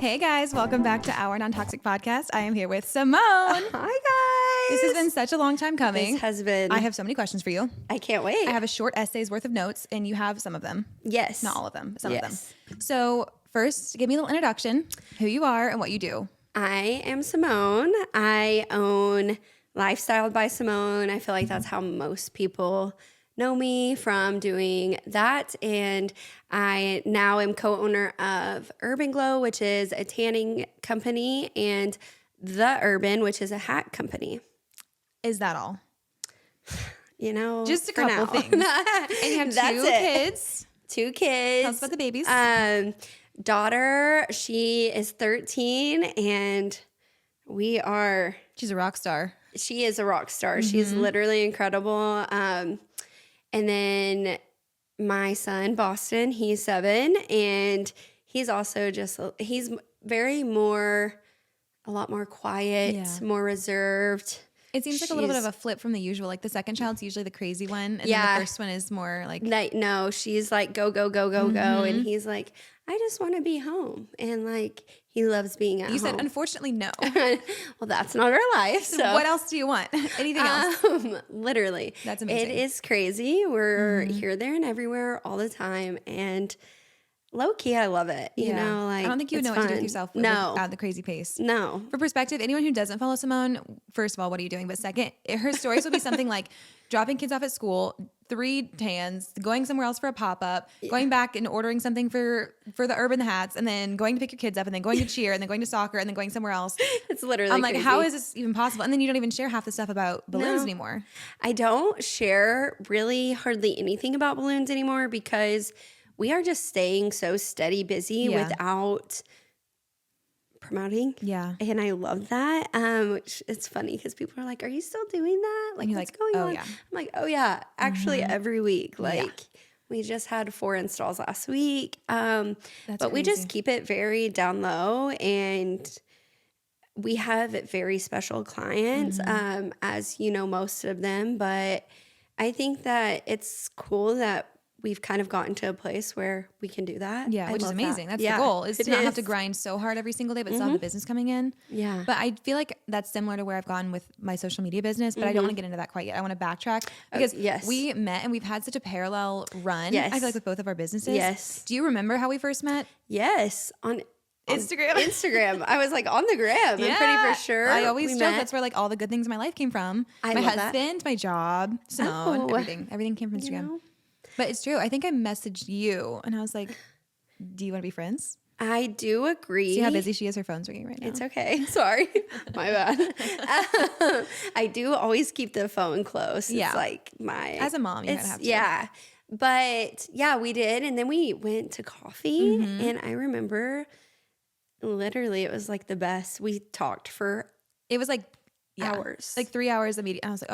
Hey guys, welcome back to Our Non-Toxic Podcast. I am here with Simone. Hi guys. This has been such a long time coming. This has been. I have so many questions for you. I can't wait. I have a short essay's worth of notes, and you have some of them. Yes. Not all of them, but some of them. Yes. So first, give me a little introduction, who you are and what you do. I am Simone. I own Lifestyle by Simone. I feel like that's how most people know me from doing that. And I now am co-owner of Urban Glow, which is a tanning company, and The Urban, which is a hat company. Is that all? You know, Just a couple things. And you have two kids. 2 kids. Tell us about the babies. Daughter, she is 13, and She's a rock star. she is a rock star. She's literally incredible. And then my son, Boston, he's 7, and he's also he's a lot more quiet, more reserved. It seems like a little bit of a flip from the usual. Like the second child's usually the crazy one, and then the first one is more like no, she's like go, go, go, go, go, and he's like, I just want to be home, and like he loves being at home. You said, unfortunately, no. Well, that's not our life. So what else do you want? Anything else? Literally, That's amazing. It is crazy. We're here, there, and everywhere all the time, and low key, I love it. You know, like I don't think you would know what to do with yourself at the crazy pace. No. For perspective, anyone who doesn't follow Simone, first of all, what are you doing? But second, her stories will be something like dropping kids off at school, 3 tans, going somewhere else for a pop-up, going back and ordering something for the Urban hats, and then going to pick your kids up, and then going to cheer, and then going to soccer, and then going somewhere else. It's literally I'm like, crazy. how is this even possible? And then you don't even share half the stuff about balloons anymore. I don't share really hardly anything about balloons anymore because we are just staying so steady busy without promoting. Yeah. And I love that. Which it's funny because people are like, are you still doing that? Like, what's going on? Yeah. I'm like, oh yeah, actually every week. Like we just had 4 installs last week. But we just keep it very down low, and we have very special clients, as you know, most of them. But I think that it's cool that we've kind of gotten to a place where we can do that. Yeah, which is amazing. That. That's the goal, is to not have to grind so hard every single day, but still have the business coming in. Yeah. But I feel like that's similar to where I've gone with my social media business, but I don't want to get into that quite yet. I want to backtrack because we met and we've had such a parallel run. I feel like with both of our businesses. Yes. Do you remember how we first met? Yes. On Instagram. I was like on the gram. I'm pretty for sure. I always joke that's where like all the good things in my life came from. My husband, my job, Simone, everything came from Instagram. You know? But it's true. I think I messaged you and I was like, do you want to be friends? I do agree. See how busy she is? Her phone's ringing right now. It's okay. Sorry. My bad. I do always keep the phone close. Yeah. It's like as a mom, you gotta have to. Yeah. But yeah, we did. And then we went to coffee. And I remember literally it was like the best. We talked for hours. Like 3 hours immediately. I was like,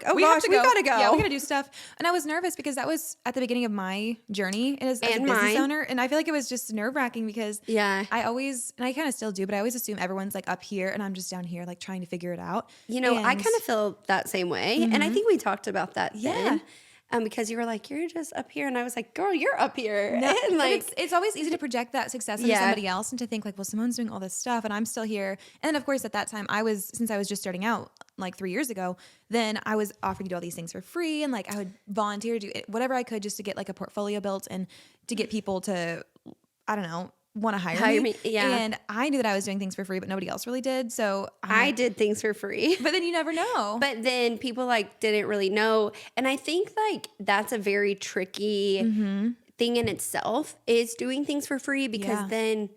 oh we gosh, we gotta go. Yeah, we gotta do stuff. And I was nervous because that was at the beginning of my journey as a business owner. And I feel like it was just nerve wracking because I always, and I kind of still do, but I always assume everyone's like up here and I'm just down here like trying to figure it out. You know, I kind of feel that same way. And I think we talked about that then. Because you were like, you're just up here. And I was like, girl, you're up here. No, and like, it's always easy to project that success onto somebody else and to think like, well, Simone's doing all this stuff and I'm still here. And then of course at that time since I was just starting out like 3 years ago, then I was offering to do all these things for free. And like I would volunteer to do whatever I could just to get like a portfolio built and to get people to, I don't know, want to hire me. Yeah. And I knew that I was doing things for free, but nobody else really did. So I did things for free. But then you never know. But then people like didn't really know. And I think like that's a very tricky thing in itself, is doing things for free, because then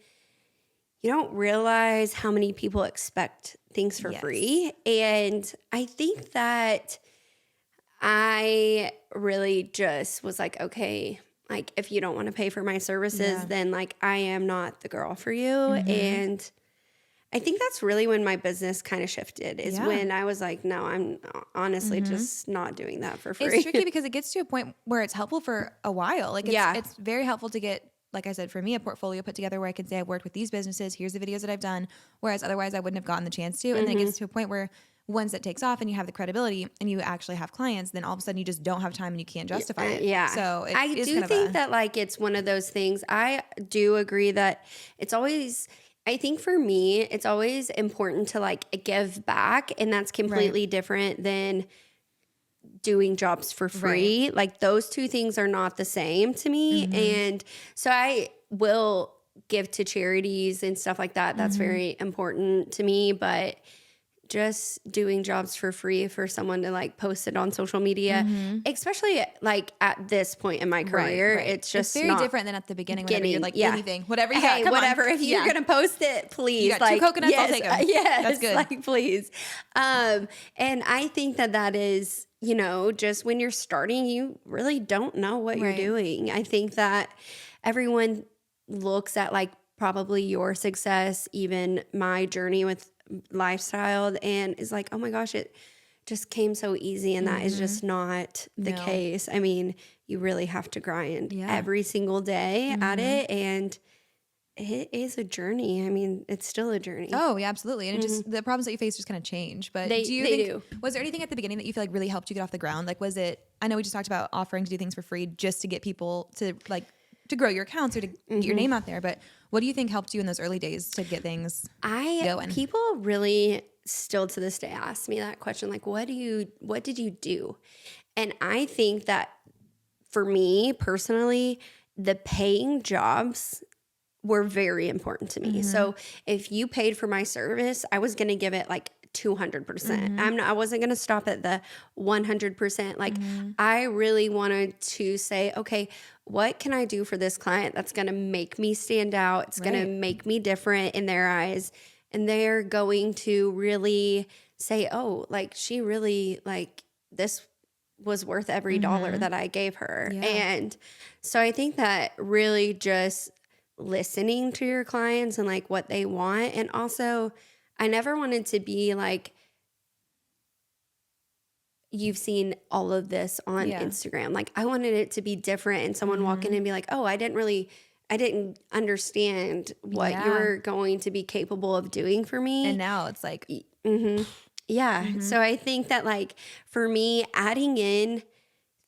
you don't realize how many people expect things for free. And I think that I really just was like, okay, like, if you don't want to pay for my services, then like I am not the girl for you. And I think that's really when my business kind of shifted, is when I was like, no, I'm honestly just not doing that for free. It's tricky because it gets to a point where it's helpful for a while. Like it's very helpful to get, like I said, for me, a portfolio put together where I can say I've worked with these businesses. Here's the videos that I've done. Whereas otherwise I wouldn't have gotten the chance to. And then it gets to a point where once it takes off and you have the credibility and you actually have clients, then all of a sudden you just don't have time and you can't justify it. Yeah. So I do think that like it's one of those things. I do agree that it's always I think for me, it's always important to like give back, and that's completely different than doing jobs for free. Right. Like those two things are not the same to me. And so I will give to charities and stuff like that. That's very important to me, but just doing jobs for free for someone to like post it on social media, especially like at this point in my career, it's just very different than at the beginning whenever you're like anything, whatever you got, come whatever. on. If you're gonna post it, please. You got like 2 coconuts, yes, I'll take them. Yes, That's good. like please. And I think that is, you know, just when you're starting, you really don't know what you're doing. I think that everyone looks at like probably your success, even my journey with lifestyle, and is like, oh my gosh, it just came so easy, and that is just not the case. I mean, you really have to grind every single day at it, and it is a journey. I mean, it's still a journey. Oh yeah, absolutely. And it just, the problems that you face just kind of change. But They do. Was there anything at the beginning that you feel like really helped you get off the ground? Like, was it, I know we just talked about offering to do things for free just to get people to like, to grow your accounts or to get your name out there. But what do you think helped you in those early days to get things going? People really still to this day ask me that question, like, what did you do? And I think that for me personally, the paying jobs were very important to me. So if you paid for my service, I was going to give it like 200%. I wasn't going to stop at the 100%. Like I really wanted to say, okay, what can I do for this client that's going to make me stand out? It's going to make me different in their eyes. And they're going to really say, oh, like she really, like this was worth every dollar that I gave her. Yeah. And so I think that really just listening to your clients and like what they want. And also I never wanted to be like, you've seen all of this on Instagram. Like I wanted it to be different and someone walk in and be like, oh, I didn't understand what you were going to be capable of doing for me. And now it's like, yeah. So I think that like for me, adding in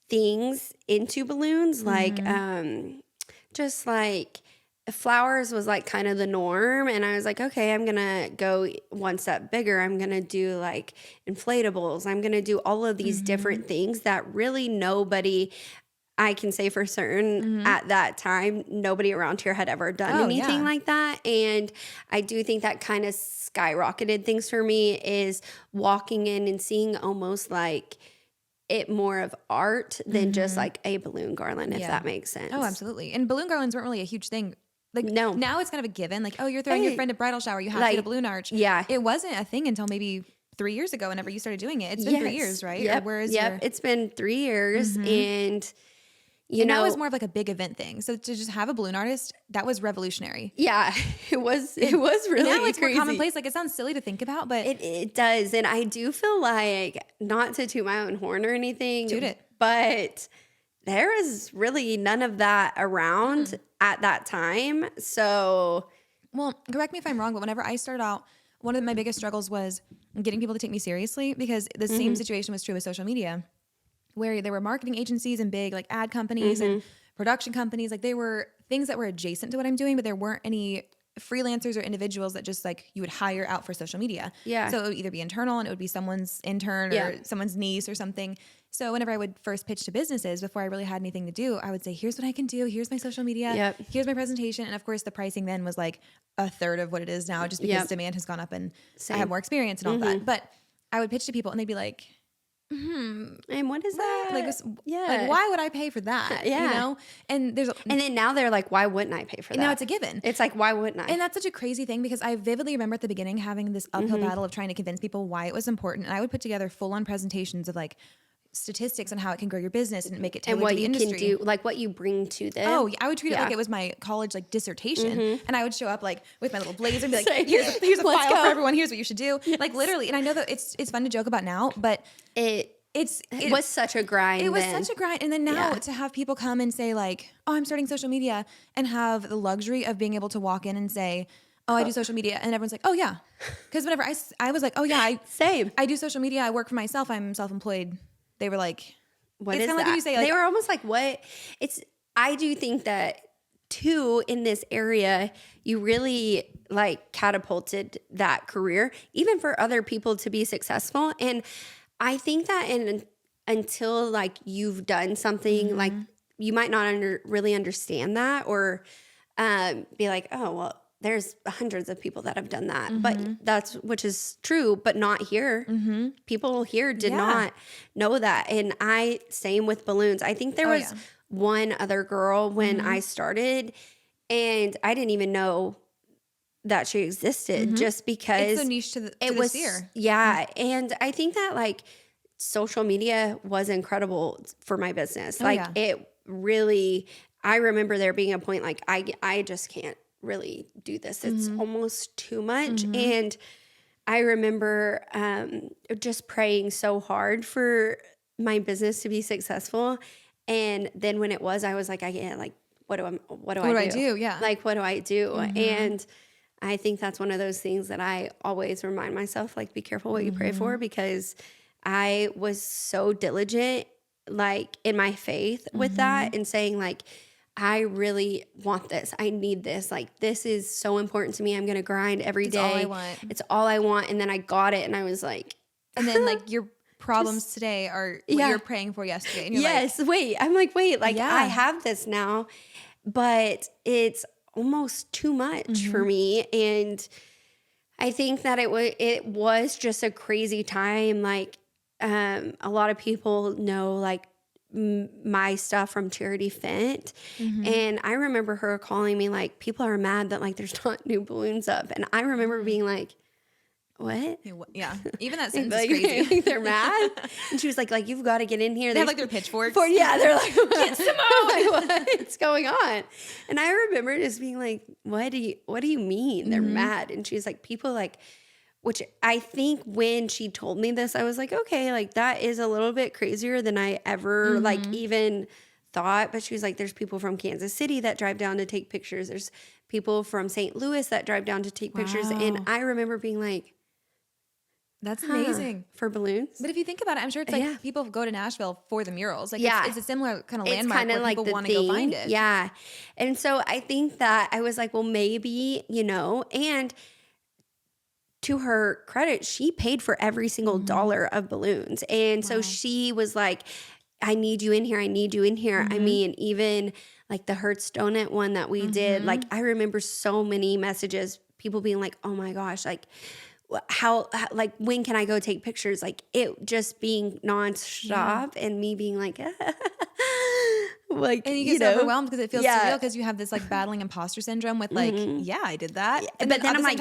things into balloons, like just like flowers was like kind of the norm. And I was like, okay, I'm going to go one step bigger. I'm going to do like inflatables. I'm going to do all of these different things that really nobody, I can say for certain at that time, nobody around here had ever done anything like that. And I do think that kind of skyrocketed things for me, is walking in and seeing almost like it more of art than just like a balloon garland, if that makes sense. Oh, absolutely. And balloon garlands weren't really a huge thing. Like no. Now it's kind of a given. Like, oh, you're throwing your friend a bridal shower, you have to get a balloon arch. Yeah. It wasn't a thing until maybe 3 years ago whenever you started doing it. It's been 3 years, right? Yep. Or where is It's been 3 years. And you know, that was more of like a big event thing. So to just have a balloon artist, that was revolutionary. Yeah, it was really now it's crazy. more commonplace. Like it sounds silly to think about, but it does. And I do feel like, not to toot my own horn or anything, toot it, but there is really none of that around at that time. So, well, correct me if I'm wrong, but whenever I started out, one of my biggest struggles was getting people to take me seriously, because the same situation was true with social media, where there were marketing agencies and big like ad companies and production companies. Like they were things that were adjacent to what I'm doing, but there weren't any freelancers or individuals that just like you would hire out for social media. Yeah. So it would either be internal and it would be someone's intern or someone's niece or something. So whenever I would first pitch to businesses before I really had anything to do, I would say, here's what I can do. Here's my social media. Here's my presentation. And of course the pricing then was like a third of what it is now, just because demand has gone up and I have more experience and all that. But I would pitch to people and they'd be like, and what is that? Like, like, why would I pay for that? You know? And and then now they're like, why wouldn't I pay for that? Now it's a given. It's like, why wouldn't I? And that's such a crazy thing, because I vividly remember at the beginning having this uphill battle of trying to convince people why it was important. And I would put together full-on presentations of like statistics on how it can grow your business and make it tailored to the industry. And what you can do, like what you bring to them. Oh, I would treat it like it was my college like dissertation. And I would show up like with my little blazer and be like, here's a file for everyone. Here's what you should do. Like literally. And I know that it's fun to joke about now, but it was such a grind. It was such a grind. And then now to have people come and say like, oh, I'm starting social media, and have the luxury of being able to walk in and say, oh, I do social media. And everyone's like, oh yeah. Because whenever I was like, oh yeah, I do social media. I work for myself. I'm self-employed. They were like, what is that? Like you say, like, they were almost like, what? I do think that two, in this area, you really like catapulted that career, even for other people to be successful. And I think that until like you've done something, like you might not really understand that, or be like, oh, well, there's hundreds of people that have done that. But which is true, but not here. People here did not know that. And same with balloons. I think there was one other girl when I started, and I didn't even know that she existed, just because it's so niche to the sphere. Yeah. And I think that like social media was incredible for my business. It really, I remember there being a point like, I just can't really do this. It's almost too much. And I remember just praying so hard for my business to be successful. And then when it was, I was like, I can't, like, what do I do? Yeah. Like, what do I do? And I think that's one of those things that I always remind myself, like, be careful what you pray for, because I was so diligent, like, in my faith with that, and saying, like, I really want this. I need this. Like, this is so important to me. I'm going to grind every day. All I want. It's all I want. And then I got it, and I was like, and then like your problems today are what you're praying for yesterday. And you're like, I have this now, but it's almost too much for me. And I think that it was just a crazy time. Like, a lot of people know, like, my stuff from Charity Fent. And I remember her calling me like, people are mad that like there's not new balloons up. And I remember being like, what? Yeah. Even that sentence like, is crazy. They're mad. And she was like, you've got to get in here. They have like their pitchforks. They're like, get Simone. What's going on? And I remember just being like, what do you mean they're mad? And she's like, people like, which I think when she told me this, I was like, okay, like that is a little bit crazier than I ever like even thought. But she was like, there's people from Kansas City that drive down to take pictures. There's people from St. Louis that drive down to take pictures. And I remember being like, that's amazing. For balloons. But if you think about it, I'm sure it's like people go to Nashville for the murals. Like it's a similar kind of it's landmark where like people want to go find it. Yeah. And so I think that I was like, well, maybe, and to her credit, she paid for every single dollar of balloons. And so she was like, I need you in here. I need you in here. I mean, even like the Hertz Donut one that we did, like I remember so many messages, people being like, oh my gosh, like how like, when can I go take pictures? Like it just being nonstop and me being like, like, and you get so overwhelmed because it feels surreal because you have this like battling imposter syndrome with like, I did that. And but then I'm like,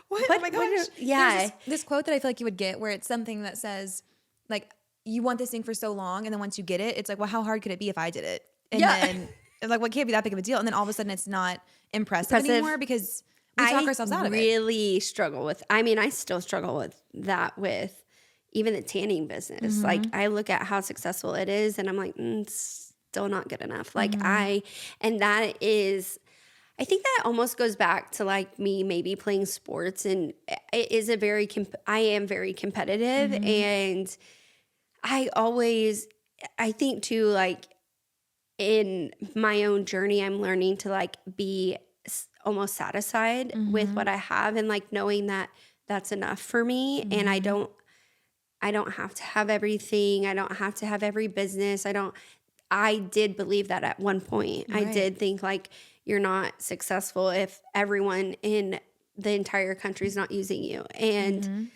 what? Oh my gosh. Yeah. This quote that I feel like you would get where it's something that says like, you want this thing for so long. And then once you get it, it's like, well, how hard could it be if I did it? And then it's like, well, it can't be that big of a deal. And then all of a sudden it's not impressive anymore because we talk ourselves out of it. I really struggle with, I still struggle with that with even the tanning business. Like I look at how successful it is and I'm like, it's still not good enough. Like and that is, I think that almost goes back to like me maybe playing sports, and it is I am very competitive, and I think too, like in my own journey, I'm learning to like be almost satisfied with what I have, and like knowing that that's enough for me. And I don't have to have everything. I don't have to have every business. I did believe that at one point. Right. I did think like you're not successful if everyone in the entire country is not using you. And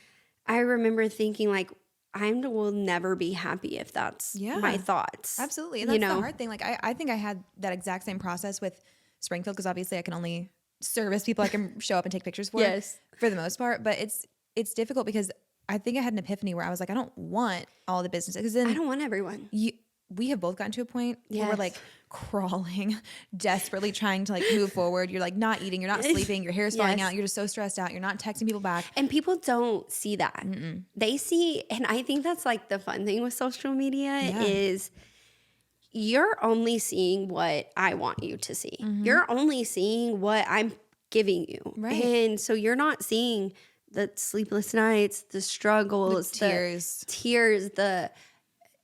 I remember thinking like, I will never be happy if that's my thoughts. Absolutely. And that's the hard thing. Like I think I had that exact same process with Springfield, because obviously I can only service people I can show up and take pictures for for the most part. But it's difficult because I think I had an epiphany where I was like, I don't want all the businesses. Because then I don't want everyone. We have both gotten to a point where we're like crawling, desperately trying to like move forward. You're like not eating, you're not sleeping, your hair's falling out, you're just so stressed out, you're not texting people back. And people don't see that. They see, and I think that's like the fun thing with social media is you're only seeing what I want you to see. You're only seeing what I'm giving you. Right. And so you're not seeing the sleepless nights, the struggles, the tears, the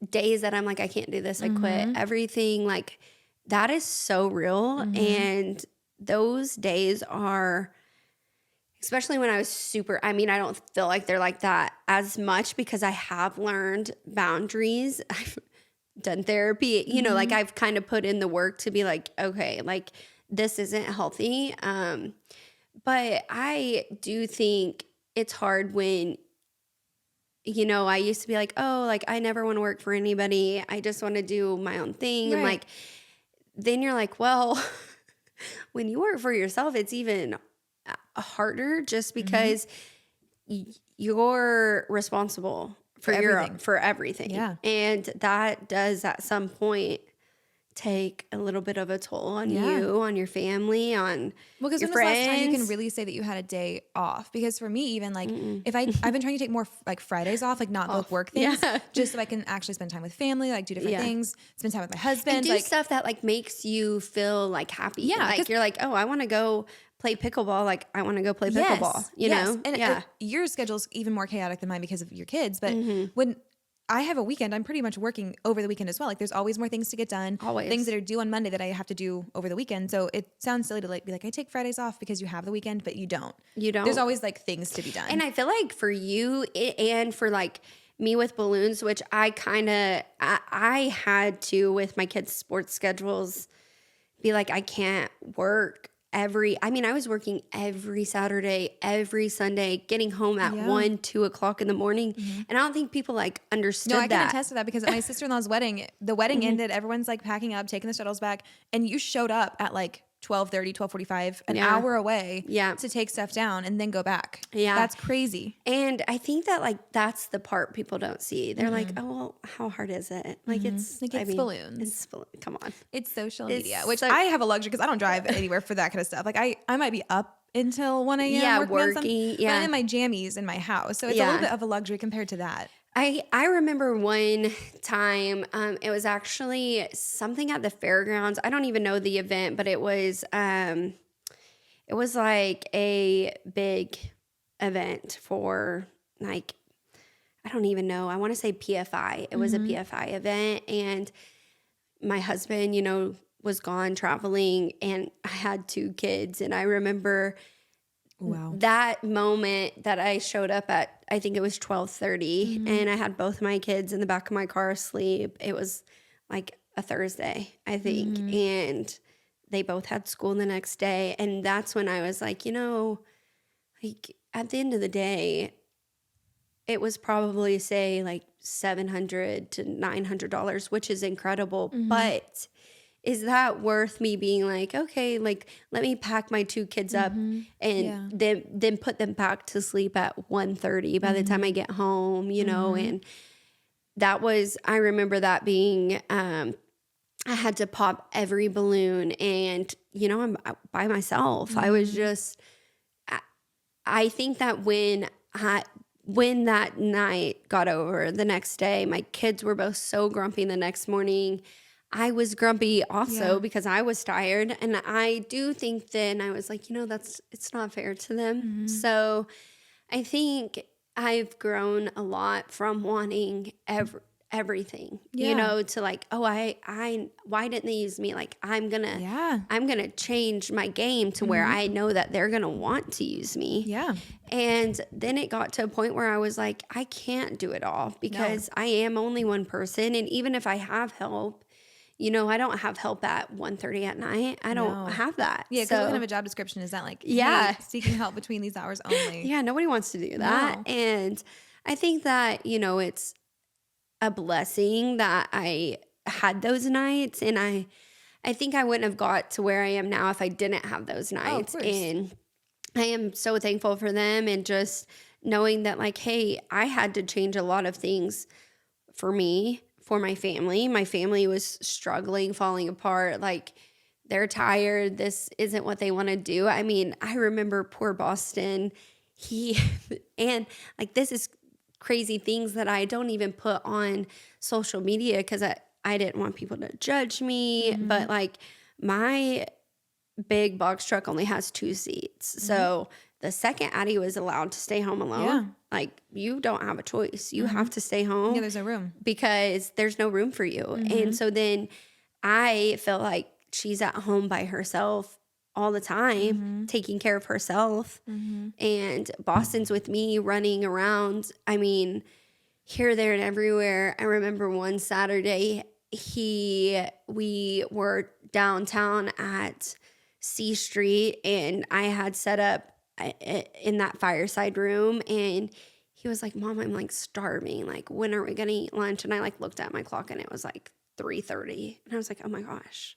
days that I'm like, I can't do this, I quit, everything, like that is so real. And those days are, especially when I was super, I mean, I don't feel like they're like that as much because I have learned boundaries. I've done therapy, you know, like I've kind of put in the work to be like, okay, like this isn't healthy. But I do think it's hard when, you know, I used to be like, oh, like I never want to work for anybody. I just want to do my own thing. And like, then you're like, well, when you work for yourself, it's even harder just because you're responsible for everything. Yeah. And that does at some point take a little bit of a toll on you, on your family, on because your when was the friends. last time you can really say that you had a day off? Because for me, even like if I've been trying to take more like Fridays off, like not both work things, just so I can actually spend time with family, like do different things, spend time with my husband, and do like stuff that like makes you feel like happy. Yeah, like you're like, oh, I want to go play pickleball. Like I want to go play pickleball. You know, and your schedule's even more chaotic than mine because of your kids. But when I have a weekend, I'm pretty much working over the weekend as well. Like there's always more things to get done. Always. Things that are due on Monday that I have to do over the weekend. So it sounds silly to like be like, I take Fridays off because you have the weekend, but you don't. You don't. There's always like things to be done. And I feel like for you and for like me with balloons, which I had to with my kids' sports schedules be like, I can't work I was working every Saturday, every Sunday, getting home at 1, 2 o'clock in the morning. And I don't think people like understood that. No, I can attest to that because at my sister-in-law's wedding, the wedding ended, everyone's like packing up, taking the shuttles back. And you showed up at like 12:30, 12:45, an hour away to take stuff down and then go back. Yeah. That's crazy. And I think that like, that's the part people don't see. They're like, oh, well, how hard is it? Like it's balloons. Come on. It's social media, which I have a luxury because I don't drive anywhere for that kind of stuff. Like I might be up until 1 a.m. working. But I'm in my jammies in my house. So it's a little bit of a luxury compared to that. I remember one time, it was actually something at the fairgrounds. I don't even know the event, but it was like a big event for like, I don't even know. I want to say PFI. It was a PFI event and my husband, you know, was gone traveling and I had 2 kids. And I remember that moment that I showed up at, I think it was 12:30 and I had both my kids in the back of my car asleep. It was like a Thursday, I think. And they both had school the next day. And that's when I was like, you know, like at the end of the day, it was probably say like $700 to $900, which is incredible. But is that worth me being like, okay, like let me pack my 2 kids up and then put them back to sleep at 1:30 by the time I get home, you know? And that was, I remember that being, I had to pop every balloon and, you know, I'm by myself. I was just, I think that when that night got over, the next day, my kids were both so grumpy the next morning. I was grumpy also because I was tired. And I do think then I was like, you know, it's not fair to them. So I think I've grown a lot from wanting everything, you know, to like, oh, why didn't they use me? Like, I'm gonna change my game to where I know that they're gonna want to use me. Yeah. And then it got to a point where I was like, I can't do it all because I am only one person. And even if I have help, you know, I don't have help at 1:30 at night. I don't have that. Yeah, because what kind of a job description is that? Like, hey, seeking help between these hours only. Yeah, nobody wants to do that. No. And I think that, you know, it's a blessing that I had those nights. And I think I wouldn't have got to where I am now if I didn't have those nights. And I am so thankful for them and just knowing that like, hey, I had to change a lot of things for me. For my family. My family was struggling, falling apart. Like they're tired. This isn't what they want to do. I mean, I remember poor Boston. And like this is crazy things that I don't even put on social media because I didn't want people to judge me. But like my big box truck only has 2 seats. So the second Addie was allowed to stay home alone. Like you don't have a choice. You have to stay home. Yeah, there's no room. Because there's no room for you. And so then I felt like she's at home by herself all the time, taking care of herself. And Boston's with me running around. I mean, here, there, and everywhere. I remember one Saturday, we were downtown at C Street, and I had set up in that fireside room, and he was like, Mom, I'm like starving. Like, when are we going to eat lunch? And I like looked at my clock, and it was like 3:30. And I was like, oh my gosh,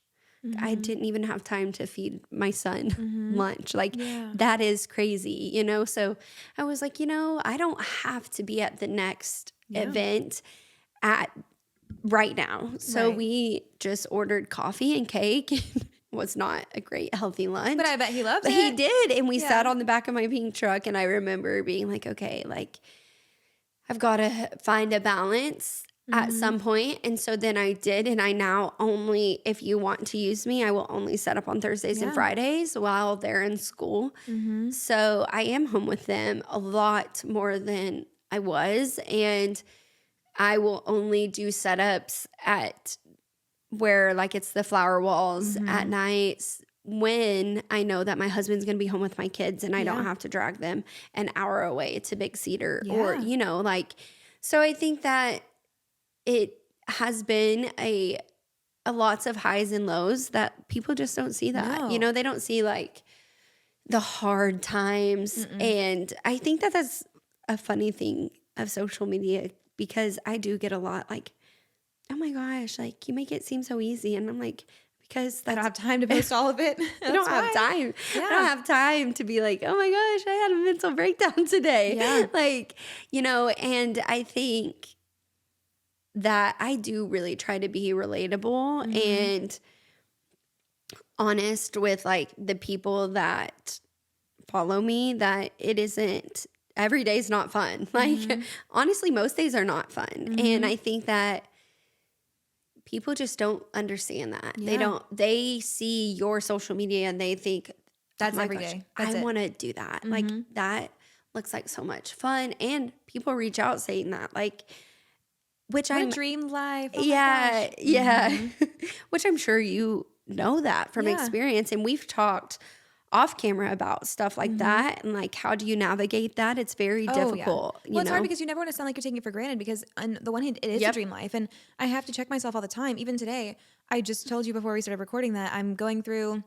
I didn't even have time to feed my son lunch. Like, that is crazy, you know? So I was like, you know, I don't have to be at the next event right now. So we just ordered coffee and cake. Was not a great healthy lunch. But I bet he loves it. He did. And we sat on the back of my pink truck, and I remember being like, okay, like, I've got to find a balance at some point. And so then I did. And I now only, if you want to use me, I will only set up on Thursdays and Fridays while they're in school. So I am home with them a lot more than I was. And I will only do setups at where like it's the flower walls at nights when I know that my husband's going to be home with my kids, and I don't have to drag them an hour away to Big Cedar or, you know, like, so I think that it has been a lots of highs and lows that people just don't see that, you know, they don't see like the hard times. And I think that that's a funny thing of social media, because I do get a lot like, oh my gosh, like you make it seem so easy. And I'm like, because I don't have time to post all of it. I don't have time. I don't have time to be like, oh my gosh, I had a mental breakdown today. Yeah. Like, you know, and I think that I do really try to be relatable and honest with like the people that follow me, that it isn't, every day's not fun. Like, honestly, most days are not fun. And I think that people just don't understand that. They see your social media and they think, that's oh every day. I want to do that. Like, that looks like so much fun. And people reach out saying that, like, which I'm dream life. Oh yeah. Which I'm sure you know that from experience. And we've talked off camera about stuff like that, and like, how do you navigate that? It's very difficult. Well, it's hard because you never want to sound like you're taking it for granted, because on the one hand, it is a dream life, and I have to check myself all the time. Even today, I just told you before we started recording that I'm going through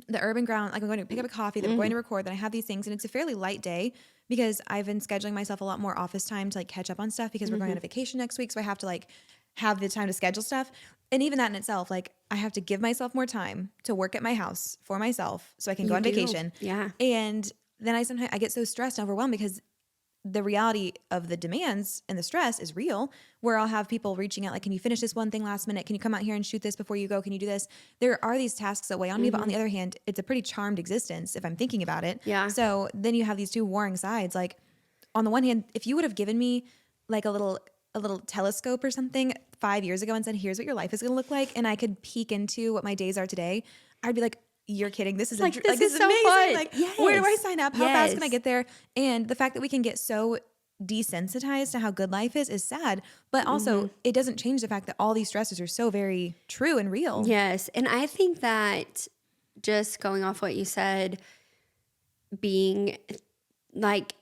the urban ground. Like, I'm going to pick up a coffee, then I'm going to record, then I have these things, and it's a fairly light day because I've been scheduling myself a lot more office time to like catch up on stuff, because we're going on a vacation next week, so I have to like have the time to schedule stuff. And even that in itself, like, I have to give myself more time to work at my house for myself so I can go on vacation. Yeah. And then I get so stressed and overwhelmed because the reality of the demands and the stress is real, where I'll have people reaching out like, can you finish this one thing last minute? Can you come out here and shoot this before you go? Can you do this? There are these tasks that weigh on me, but on the other hand, it's a pretty charmed existence if I'm thinking about it. Yeah. So then you have these two warring sides. Like, on the one hand, if you would have given me like a little telescope or something 5 years ago and said, here's what your life is going to look like, and I could peek into what my days are today, I'd be like, you're kidding. This is this is so amazing. fun. Like, where do I sign up? How fast can I get there? And the fact that we can get so desensitized to how good life is sad, but also it doesn't change the fact that all these stresses are so very true and real. Yes. And I think that, just going off what you said, being like,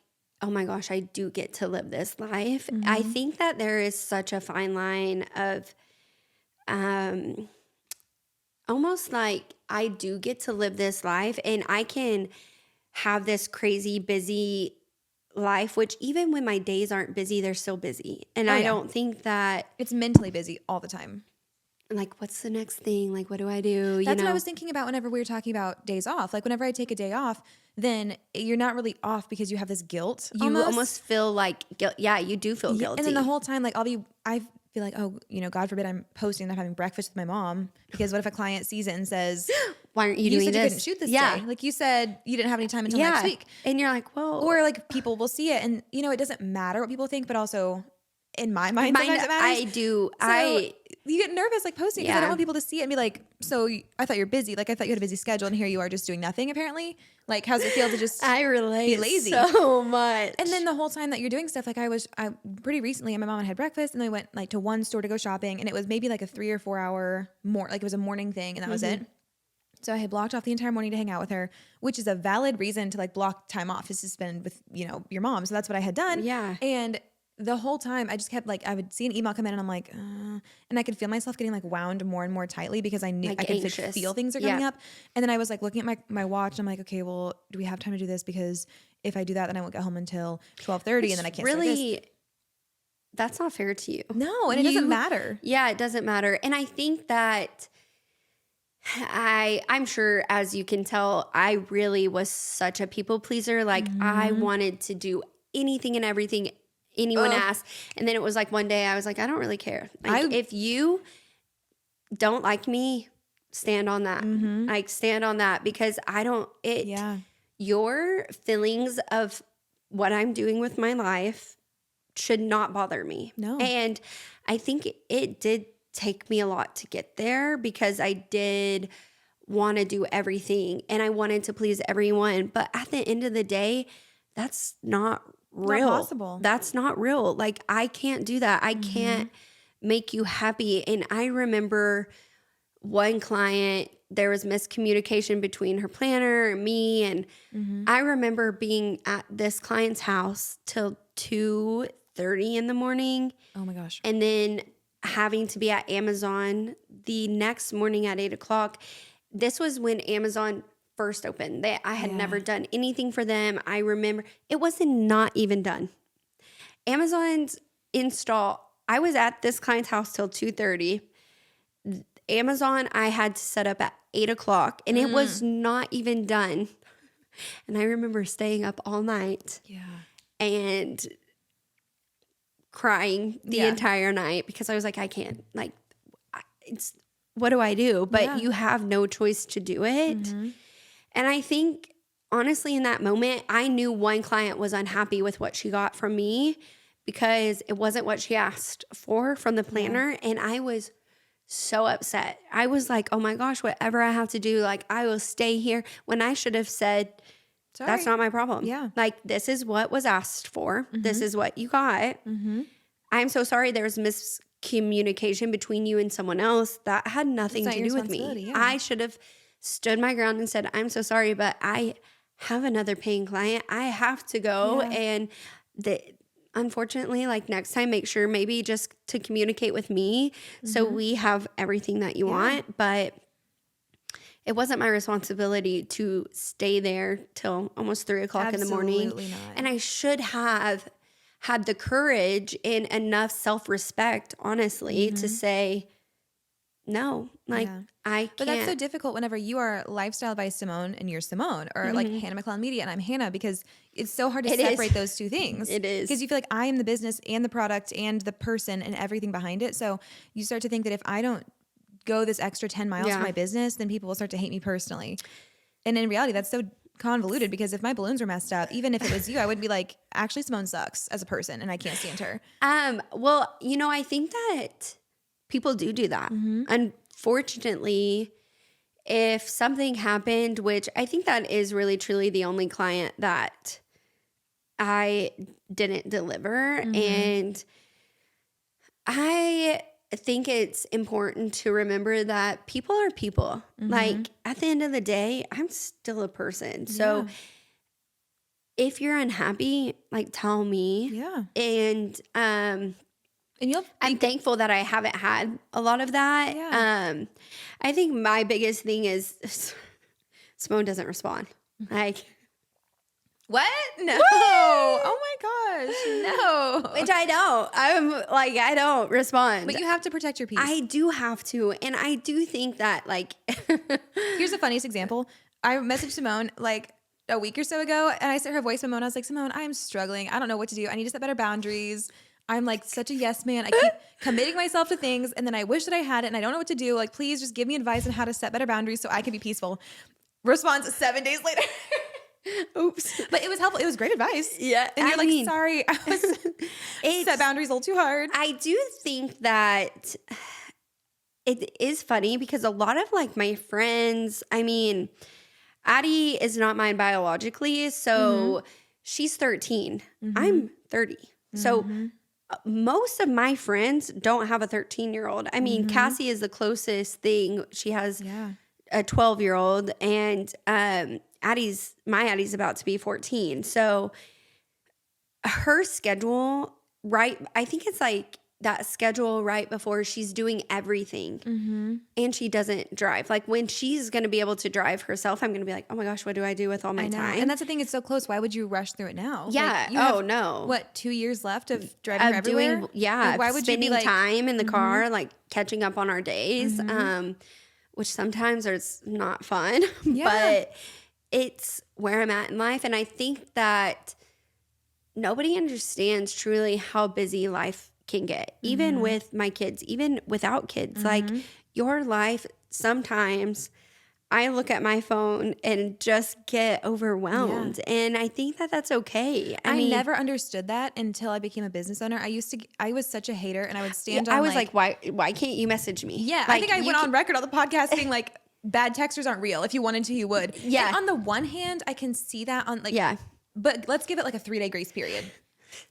oh my gosh, I do get to live this life. I think that there is such a fine line of almost like, I do get to live this life, and I can have this crazy busy life, which even when my days aren't busy, they're still busy. And I don't think that it's mentally busy all the time. Like, what's the next thing? Like, what do I do? That's what I was thinking about whenever we were talking about days off. Like, whenever I take a day off, then you're not really off because you have this guilt. You almost feel like guilt. Yeah, you do feel guilty. And then the whole time, like, I feel like, oh, you know, God forbid I'm posting that I'm having breakfast with my mom, because what if a client sees it and says, why aren't you doing said this? You couldn't shoot this day. Like, you said you didn't have any time until next week. And you're like, whoa. Or like, people will see it, and you know, it doesn't matter what people think, but also in my mind sometimes it matters. I do. So you get nervous like posting, because I don't want people to see it and be like, so I thought you're busy. Like, I thought you had a busy schedule, and here you are just doing nothing apparently. Like, how's it feel to just I relate be lazy so much? And then the whole time that you're doing stuff, like I pretty recently, my mom had breakfast, and then we went like to one store to go shopping, and it was maybe like a 3 or 4 hour more, like it was a morning thing, and that was it. So I had blocked off the entire morning to hang out with her, which is a valid reason to like block time off is to spend with, you know, your mom. So that's what I had done. Yeah. And the whole time I just kept like, I would see an email come in and I'm like, and I could feel myself getting like wound more and more tightly because I knew Like I could like, anxious. feel things are coming up. And then I was like looking at my watch and I'm like, okay, well, do we have time to do this? Because if I do that, then I won't get home until 12:30 and then I can't really, start this. That's not fair to you. No, and it doesn't matter. Yeah, it doesn't matter. And I think that I'm sure, as you can tell, I really was such a people pleaser. Like I wanted to do anything and everything anyone asked. And then it was like one day I was like, I don't really care. Like if you don't like me, stand on that. Like stand on that because I don't, your feelings of what I'm doing with my life should not bother me. No. And I think it did take me a lot to get there because I did want to do everything and I wanted to please everyone. But at the end of the day, that's not real. Not possible. That's not real. Like I can't do that. I can't make you happy. And I remember one client, there was miscommunication between her planner and me. And I remember being at this client's house till 2:30 in the morning. Oh my gosh. And then having to be at Amazon the next morning at 8:00. This was when Amazon first opened. I had never done anything for them. I remember it wasn't not even done. Amazon's install, I was at this client's house till 2:30. Amazon, I had to set up at 8:00 and it was not even done. And I remember staying up all night and crying the entire night because I was like, I can't, like, what do I do? But you have no choice to do it. And I think, honestly, in that moment, I knew one client was unhappy with what she got from me because it wasn't what she asked for from the planner. And I was so upset. I was like, oh my gosh, whatever I have to do, like, I will stay here when I should have said, Sorry. That's not my problem. Yeah. Like, this is what was asked for. This is what you got. I'm so sorry there was miscommunication between you and someone else. That had nothing to do with me. I should have stood my ground and said, I'm so sorry, but I have another paying client. I have to go. And unfortunately, like next time, make sure maybe just to communicate with me so we have everything that you want. But it wasn't my responsibility to stay there till almost 3:00 in the morning. Not. And I should have had the courage and enough self-respect, honestly, to say, no, like I can't. But that's so difficult whenever you are Lifestyle by Simone and you're Simone, or like Hannah McClellan Media and I'm Hannah, because it's so hard to separate those two things. It is. Because you feel like I am the business and the product and the person and everything behind it. So you start to think that if I don't go this extra 10 miles for my business, then people will start to hate me personally. And in reality, that's so convoluted because if my balloons were messed up, even if it was you, I would be like, actually, Simone sucks as a person and I can't stand her. Well, you know, I think that people do that. Unfortunately, if something happened, which I think that is really truly the only client that I didn't deliver. And I think it's important to remember that people are people. Like at the end of the day, I'm still a person. So if you're unhappy, like tell me. And I'm thankful that I haven't had a lot of that. I think my biggest thing is Simone doesn't respond. Like, what? No. What? Oh my gosh. No. Which I don't. I'm like, I don't respond. But you have to protect your peace. I do have to. And I do think that, like, here's the funniest example. I messaged Simone like a week or so ago and I sent her a voice memo and I was like, Simone, I'm struggling. I don't know what to do. I need to set better boundaries. I'm like such a yes man. I keep committing myself to things and then I wish that I had it and I don't know what to do. Like, please just give me advice on how to set better boundaries so I can be peaceful. Response 7 days later. Oops. But it was helpful. It was great advice. Yeah. And you're like, sorry, I was set boundaries a little too hard. I do think that it is funny because a lot of like my friends, I mean, Addie is not mine biologically. So she's 13. I'm 30. So most of my friends don't have a 13-year-old. I mean, Cassie is the closest thing. She has a 12-year-old, and my Addie's about to be 14. So her schedule, right? I think it's like that schedule right before she's doing everything, and she doesn't drive. Like when she's going to be able to drive herself, I'm going to be like, oh my gosh, what do I do with all my time? And that's the thing. It's so close. Why would you rush through it now? Yeah. Like, you have, no. What, 2 years left of driving her everywhere? Like, why would spending you be like, time in the car, like catching up on our days, which sometimes is not fun, but it's where I'm at in life. And I think that nobody understands truly how busy life can get, even with my kids, even without kids. Like your life, sometimes I look at my phone and just get overwhelmed. And I think that that's okay. I mean, never understood that until I became a business owner. I was such a hater, and I would stand on I was like, why can't you message me? Yeah, like, I think I went on record on the podcast being like, bad texters aren't real. If you wanted to, you would. Yeah. And on the one hand, I can see that on like, but let's give it like a 3-day grace period.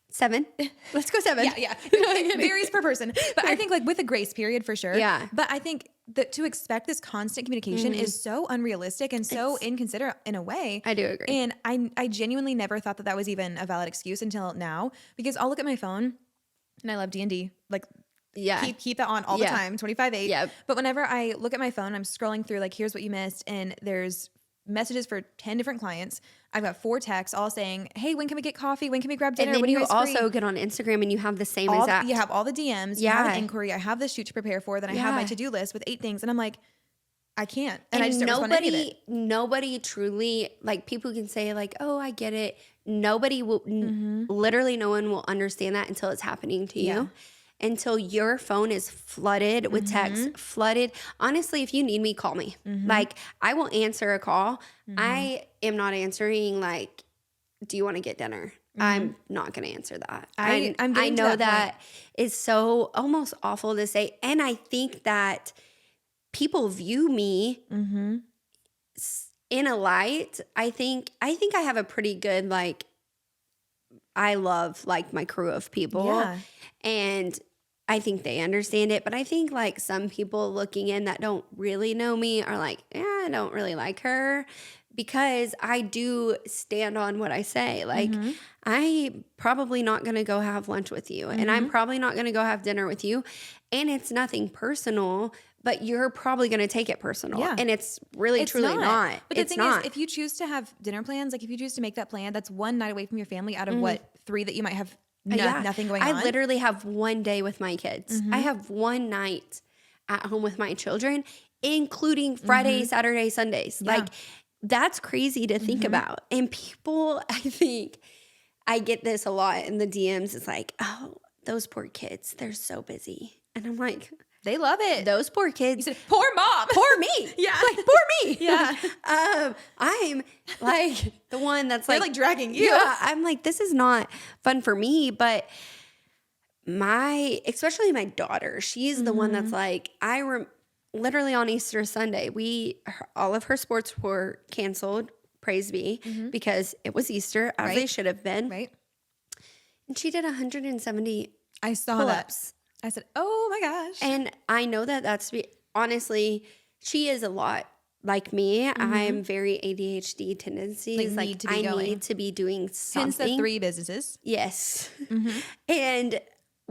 7. Let's go 7. Yeah. It varies per person. But I think like with a grace period for sure. Yeah. But I think that to expect this constant communication is so unrealistic and so inconsiderate in a way. I do agree. And I genuinely never thought that was even a valid excuse until now, because I'll look at my phone and I love D&D. Like keep that on all the time, 25/8. Yep. But whenever I look at my phone, I'm scrolling through like, here's what you missed. And there's messages for 10 different clients. I've got 4 texts all saying, hey, when can we get coffee? When can we grab dinner? And then when you guys also free? get on Instagram and you have the same exact. You have all the DMs. You have an inquiry. I have the shoot to prepare for. Then I have my to-do list with 8 things. And I'm like, I can't. And I just don't respond to any of it. Nobody truly, like people can say like, oh, I get it. Nobody will, literally no one will understand that until it's happening to you. Until your phone is flooded with texts, flooded. Honestly, if you need me, call me. Like, I will answer a call. I am not answering like, do you want to get dinner? I'm not going to answer that. I know that is so almost awful to say. And I think that people view me in a light. I think I have a pretty good, like, I love like my crew of people. And I think they understand it. But I think like some people looking in that don't really know me are like, I don't really like her, because I do stand on what I say. Like, I'm probably not going to go have lunch with you, and I'm probably not going to go have dinner with you. And it's nothing personal, but you're probably going to take it personal. And it's really, truly not. But the thing is, if you choose to have dinner plans, like if you choose to make that plan, that's one night away from your family out of what, 3 that you might have nothing going on. I literally have one day with my kids. I have one night at home with my children, including Friday, Saturday, Sundays. Like, that's crazy to think about. And people, I think, I get this a lot in the DMs. It's like, oh, those poor kids, they're so busy. And I'm like, they love it. Those poor kids. You said, poor mom. Poor me. Like, poor me. I'm like the one that's they're like dragging you. I'm like, this is not fun for me. But especially my daughter, she's the one that's like, literally on Easter Sunday, all of her sports were canceled, praise be, because it was Easter, as they should have been. Right. And she did 170 I saw pull-ups. I said, oh my gosh. And I know that honestly, she is a lot like me. I'm very ADHD tendencies. Like I need to be doing something. Hence the 3 businesses. Yes. And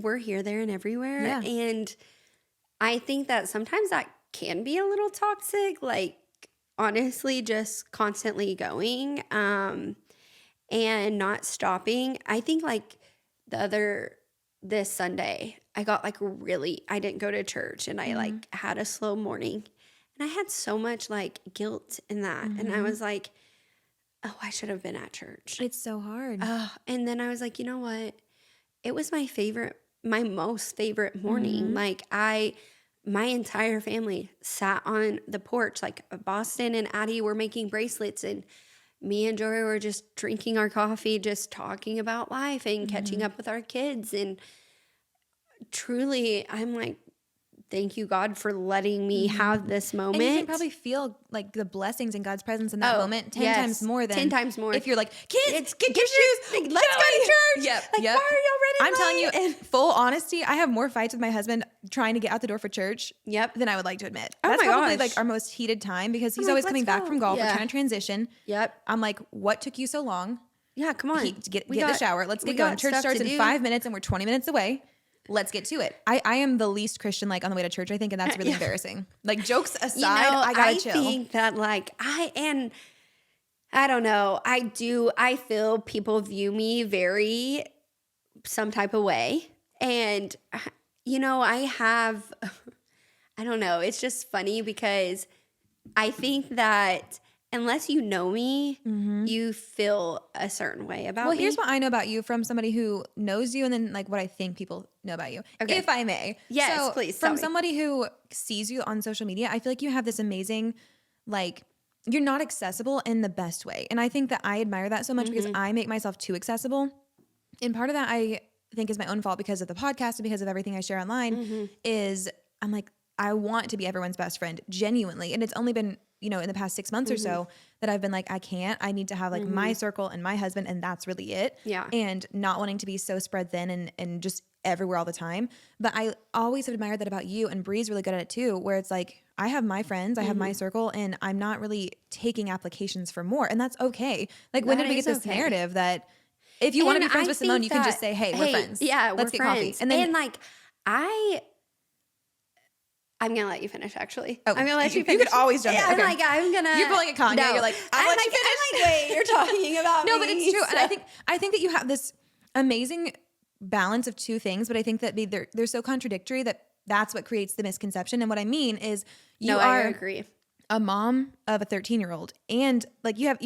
we're here, there, and everywhere. And I think that sometimes that can be a little toxic, like honestly, just constantly going and not stopping. I think like this Sunday, I got like I didn't go to church, and I like had a slow morning, and I had so much like guilt in that. And I was like, oh, I should have been at church. It's so hard. And then I was like, you know what? It was my most favorite morning. Like my entire family sat on the porch, like Boston and Addie were making bracelets, and me and Jory were just drinking our coffee, just talking about life and catching up with our kids. And truly, I'm like, thank you, God, for letting me have this moment. And you can probably feel like the blessings and God's presence in that moment 10 times more than 10 times more. If you're like, kids, get your shoes. Let's go to church. Yep. Like, why are y'all running I'm telling late? you, full honesty, I have more fights with my husband trying to get out the door for church than I would like to admit. Oh That's my probably gosh. like our most heated time because he's like, always let's coming back go. from golf. Yeah. We're trying to transition. Yep. I'm like, what took you so long? Yeah, come on. Get in the shower. Let's get going. Church starts in 5 minutes and we're 20 minutes away. Let's get to it. I am the least Christian like on the way to church, I think, and that's really embarrassing. Like, jokes aside, I gotta chill. I think that like I don't know. I feel people view me very some type of way. And I don't know. It's just funny because I think that unless you know me, you feel a certain way about me. Well, here's what I know about you from somebody who knows you and then like what I think people know about you. Okay. If I may. Yes, so please. From somebody who sees you on social media, I feel like you have this amazing, like, you're not accessible in the best way. And I think that I admire that so much because I make myself too accessible. And part of that I think is my own fault because of the podcast and because of everything I share online is I'm like, I want to be everyone's best friend genuinely. And it's only been, in the past 6 months or so that I've been like, I need to have like my circle and my husband and that's really it. Yeah. And not wanting to be so spread thin and just everywhere all the time. But I always have admired that about you, and Bree's really good at it too, where it's like, I have my friends, I have my circle, and I'm not really taking applications for more. And that's okay. Like, when did we get this narrative that if you want to be friends with Simone, you can just say, hey, we're friends. Yeah, let's get friends. coffee. And then like, I'm going to let you finish, actually. Oh, I'm going to let you finish. You could always jump in. I'm okay. like, I'm going to. You're pulling a Kanye. No. You're like, I'm like, wait, you're talking about No, me. but it's true. So. And I think that you have this amazing balance of two things, but I think that they're so contradictory that that's what creates the misconception. And what I mean is I agree. A mom of a 13-year-old and like you have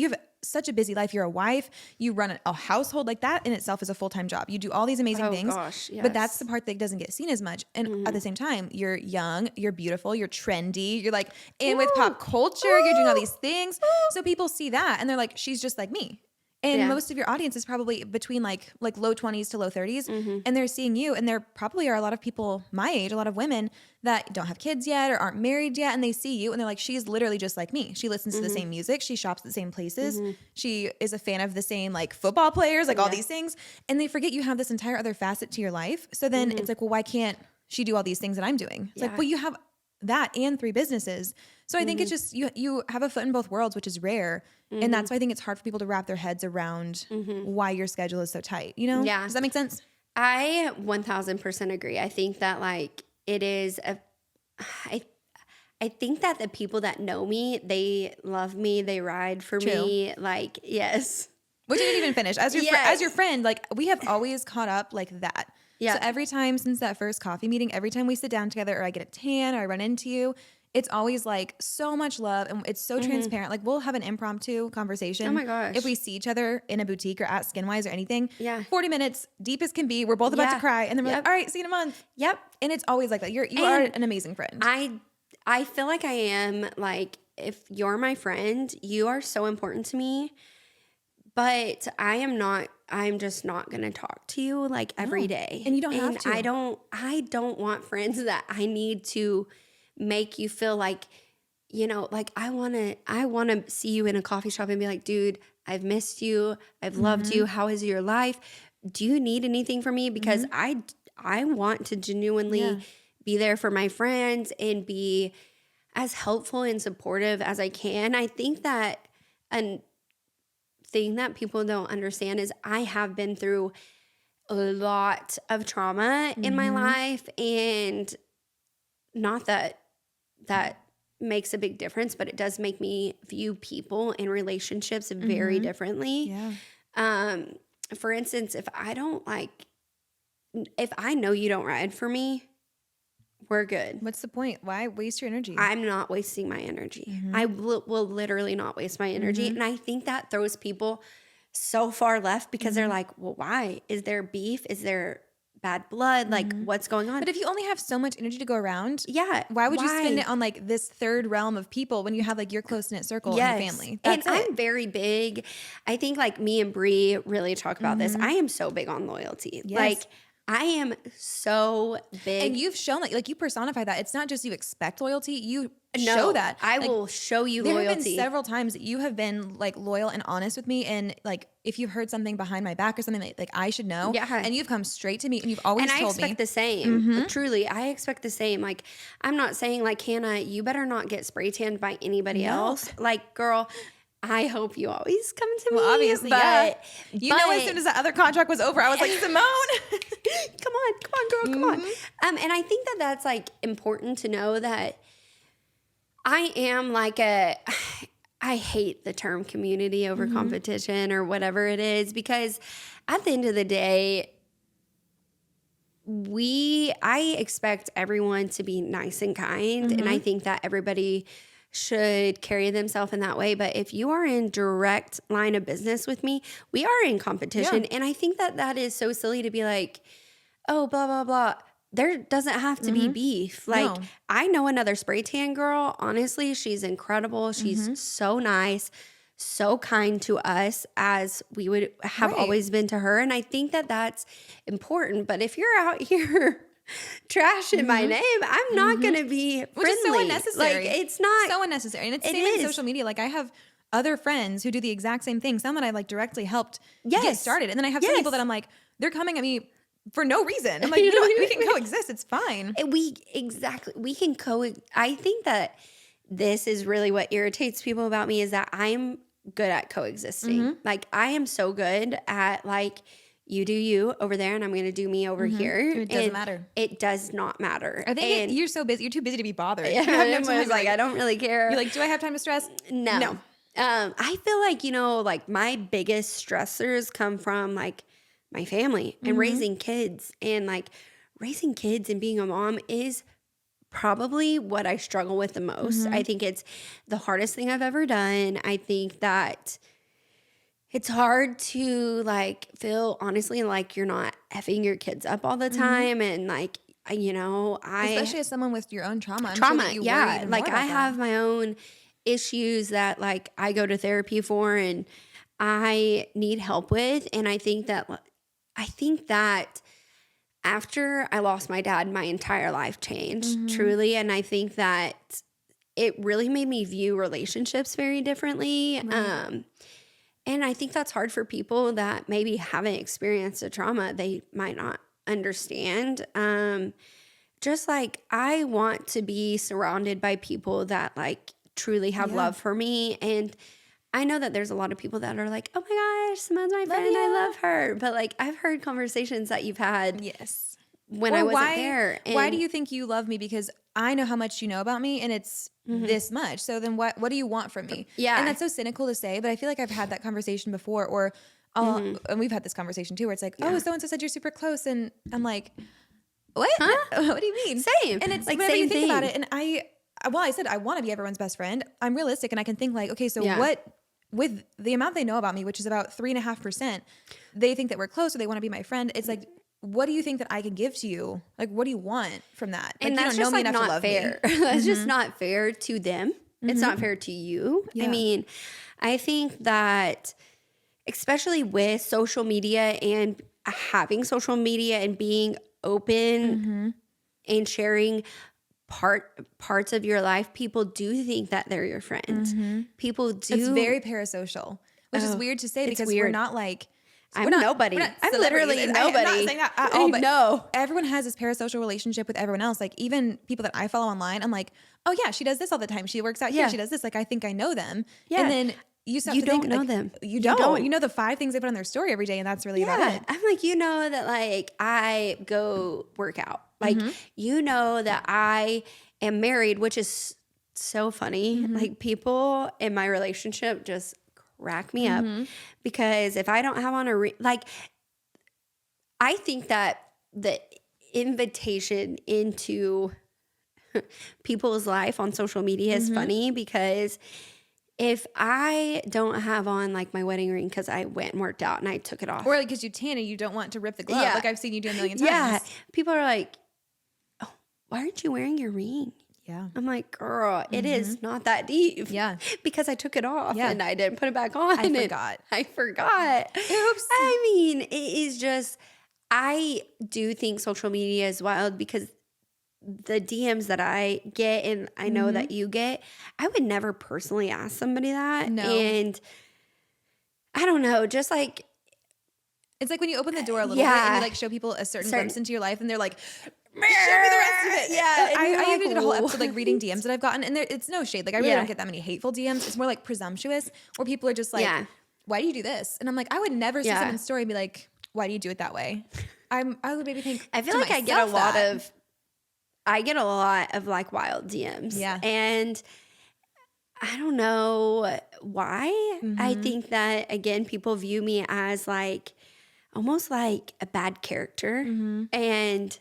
such a busy life. You're a wife, you run a household. Like that in itself is a full-time job. You do all these amazing things, gosh, yes. but that's the part that doesn't get seen as much. And at the same time, you're young, you're beautiful, you're trendy, you're like in with pop culture, you're doing all these things. So people see that and they're like, she's just like me. And most of your audience is probably between like low 20s to low 30s. And they're seeing you. And there probably are a lot of people my age, a lot of women that don't have kids yet or aren't married yet. And they see you and they're like, she's literally just like me. She listens to the same music. She shops at the same places. She is a fan of the same like football players, like all these things. And they forget you have this entire other facet to your life. So then it's like, well, why can't she do all these things that I'm doing? It's like, well, you have that and 3 businesses. So I think it's just you have a foot in both worlds, which is rare. And that's why I think it's hard for people to wrap their heads around why your schedule is so tight, Yeah. Does that make sense? I 1000% agree. I think that like it is I think that the people that know me, they love me, they ride for me. Like, yes. Which I didn't even finish. As your friend, like we have always caught up like that. Yeah. So every time since that first coffee meeting, every time we sit down together or I get a tan or I run into you, it's always like so much love and it's so transparent. Like we'll have an impromptu conversation. Oh my gosh. If we see each other in a boutique or at Skinwise or anything, 40 minutes, deep as can be. We're both about to cry. And then we're like, all right, see you in a month. Yep. And it's always like that. You are an amazing friend. I feel like I am like, if you're my friend, you are so important to me, but I'm just not going to talk to you like every day. And you don't have to. I don't want friends that I need to make you feel like, like I want to see you in a coffee shop and be like, dude, I've missed you. I've loved you. How is your life? Do you need anything from me? Because I want to genuinely be there for my friends and be as helpful and supportive as I can. I think that a thing that people don't understand is I have been through a lot of trauma in my life, and not that makes a big difference, but it does make me view people and relationships very differently. Yeah. For instance, if I know you don't ride for me, we're good. What's the point? Why waste your energy? I'm not wasting my energy. I will literally not waste my energy. And I think that throws people so far left because they're like, well, why? Is there beef? Is there bad blood? Like, what's going on? But if you only have so much energy to go around, why would you spend it on like this third realm of people when you have like your close-knit circle and your family? That's it. I'm very big. I think like me and Bree really talk about this. I am so big on loyalty. Yes. Like I am so big. And you've shown that, like you personify that. It's not just you expect loyalty, you show that. I like, will show you there loyalty. have been several times that you have been like loyal and honest with me, and like if you've heard something behind my back or something like I should know, and you've come straight to me and you've always told me. And I expect the same. Truly, I expect the same. Like, I'm not saying like, Hannah, you better not get spray tanned by anybody else. Like, girl, I hope you always come to me. Well, obviously, but, You know, as soon as the other contract was over, I was like, Simone, come on, girl, come on. And I think that that's like important to know that I am like I hate the term community over competition or whatever it is, because at the end of the day, I expect everyone to be nice and kind. And I think that everybody should carry themselves in that way. But if you are in direct line of business with me, we are in competition. And I think that that is so silly to be like, oh, blah, blah, blah. There doesn't have to be beef. Like, I know another spray tan girl. Honestly, she's incredible. She's so nice, so kind to us, as we would have always been to her. And I think that that's important. But if you're out here trashing my name, I'm not going to be friendly. Which is so unnecessary. Like, it's not. So unnecessary. And it's the same in social media. Like, I have other friends who do the exact same thing. Some that I like directly helped get started. And then I have some people that I'm like, they're coming at me for no reason. I'm like, you know what? We can coexist. It's fine. We can I think that this is really what irritates people about me, is that I'm good at coexisting. Like, I am so good at like, you do you over there and I'm going to do me over here. It doesn't matter. It does not matter. I think you're so busy. You're too busy to be bothered. Yeah, I was like, I don't really care. You're like, do I have time to stress? No. I feel like, like my biggest stressors come from like my family and raising kids. And like, raising kids and being a mom is probably what I struggle with the most. I think it's the hardest thing I've ever done. I think that it's hard to like feel honestly like you're not effing your kids up all the time. And like, especially as someone with your own trauma. Like, I have my own issues that like I go to therapy for and I need help with. And I think that after I lost my dad, my entire life changed, truly. And I think that it really made me view relationships very differently. And I think that's hard for people that maybe haven't experienced a trauma. They might not understand. Just like, I want to be surrounded by people that like truly have love for me. And I know that there's a lot of people that are like, oh my gosh, Simone's my friend. I love her. But like, I've heard conversations that you've had when I wasn't there. And why do you think you love me? Because I know how much you know about me, and it's this much. So then what do you want from me? Yeah. And that's so cynical to say, but I feel like I've had that conversation before, or and we've had this conversation too, where it's like, oh, so-and-so said you're super close. And I'm like, what? Huh? What do you mean? Same. And it's like, whenever same you think thing. about it. And I said I want to be everyone's best friend. I'm realistic, and I can think like, okay, so what, with the amount they know about me, which is about 3.5%, they think that we're close, or they want to be my friend. It's like, what do you think that I can give to you? Like, what do you want from that? Like, And that's you don't know just me like enough to not love fair. me. That's just not fair to them. It's not fair to you. Yeah. I mean, I think that especially with social media and having social media and being open and sharing parts of your life, people do think that they're your friend. People do. It's very parasocial, which is weird to say, because we're not like, I'm nobody. I'm literally nobody. I'm not saying that at all, but no. Everyone has this parasocial relationship with everyone else. Like, even people that I follow online, I'm like, oh yeah, she does this all the time. She works out here. She does this. Like, I think I know them. Yeah. And then you start to don't think, know like, them. You don't. You know the 5 things they put on their story every day, and that's really about it. I'm like, that like I go work out. Like, that I am married, which is so funny. Like, people in my relationship just crack me up, because if I don't have on I think that the invitation into people's life on social media is funny, because if I don't have on like my wedding ring because I went and worked out and I took it off, or like because you tan and you don't want to rip the glove, like I've seen you do a million times. Yeah, people are like, oh, why aren't you wearing your ring? Yeah. I'm like, girl, it is not that deep. Yeah. Because I took it off and I didn't put it back on. I forgot. I forgot. Oops. I mean, it is just, I do think social media is wild because the DMs that I get and I know that you get, I would never personally ask somebody that. No. And I don't know, just like, it's like when you open the door a little bit and you like show people a certain glimpse into your life and they're like, show me the rest of it. Yeah. I even did a whole episode like reading DMs that I've gotten, and it's no shade. Like I really don't get that many hateful DMs. It's more like presumptuous, where people are just like, why do you do this? And I'm like, I would never see someone's story and be like, why do you do it that way? I would maybe think, I feel like I get a lot of like wild DMs. Yeah. And I don't know why. I think that, again, people view me as like almost like a bad character. And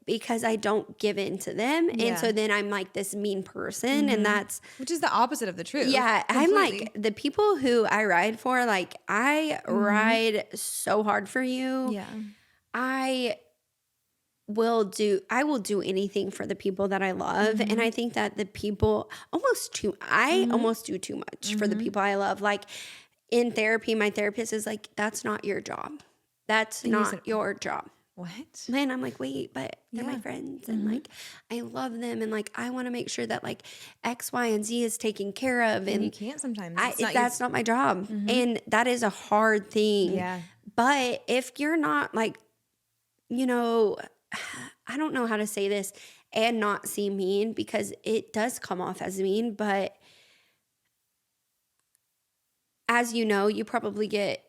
because I don't give in to them. And so then I'm like this mean person. And which is the opposite of the truth. Yeah. Completely. I'm like the people who I ride for, like I ride so hard for you. Yeah. I will do anything for the people that I love. And I think that the people almost do too much for the people I love. Like in therapy, my therapist is like, that's not your job. That's not your job. What? Man, I'm like, wait, but they're my friends and like I love them and like I want to make sure that like X, Y, and Z is taken care of. And you can't sometimes. That's not my job. And that is a hard thing. Yeah. But if you're not like, you know, I don't know how to say this and not seem mean, because it does come off as mean, but as you know, you probably get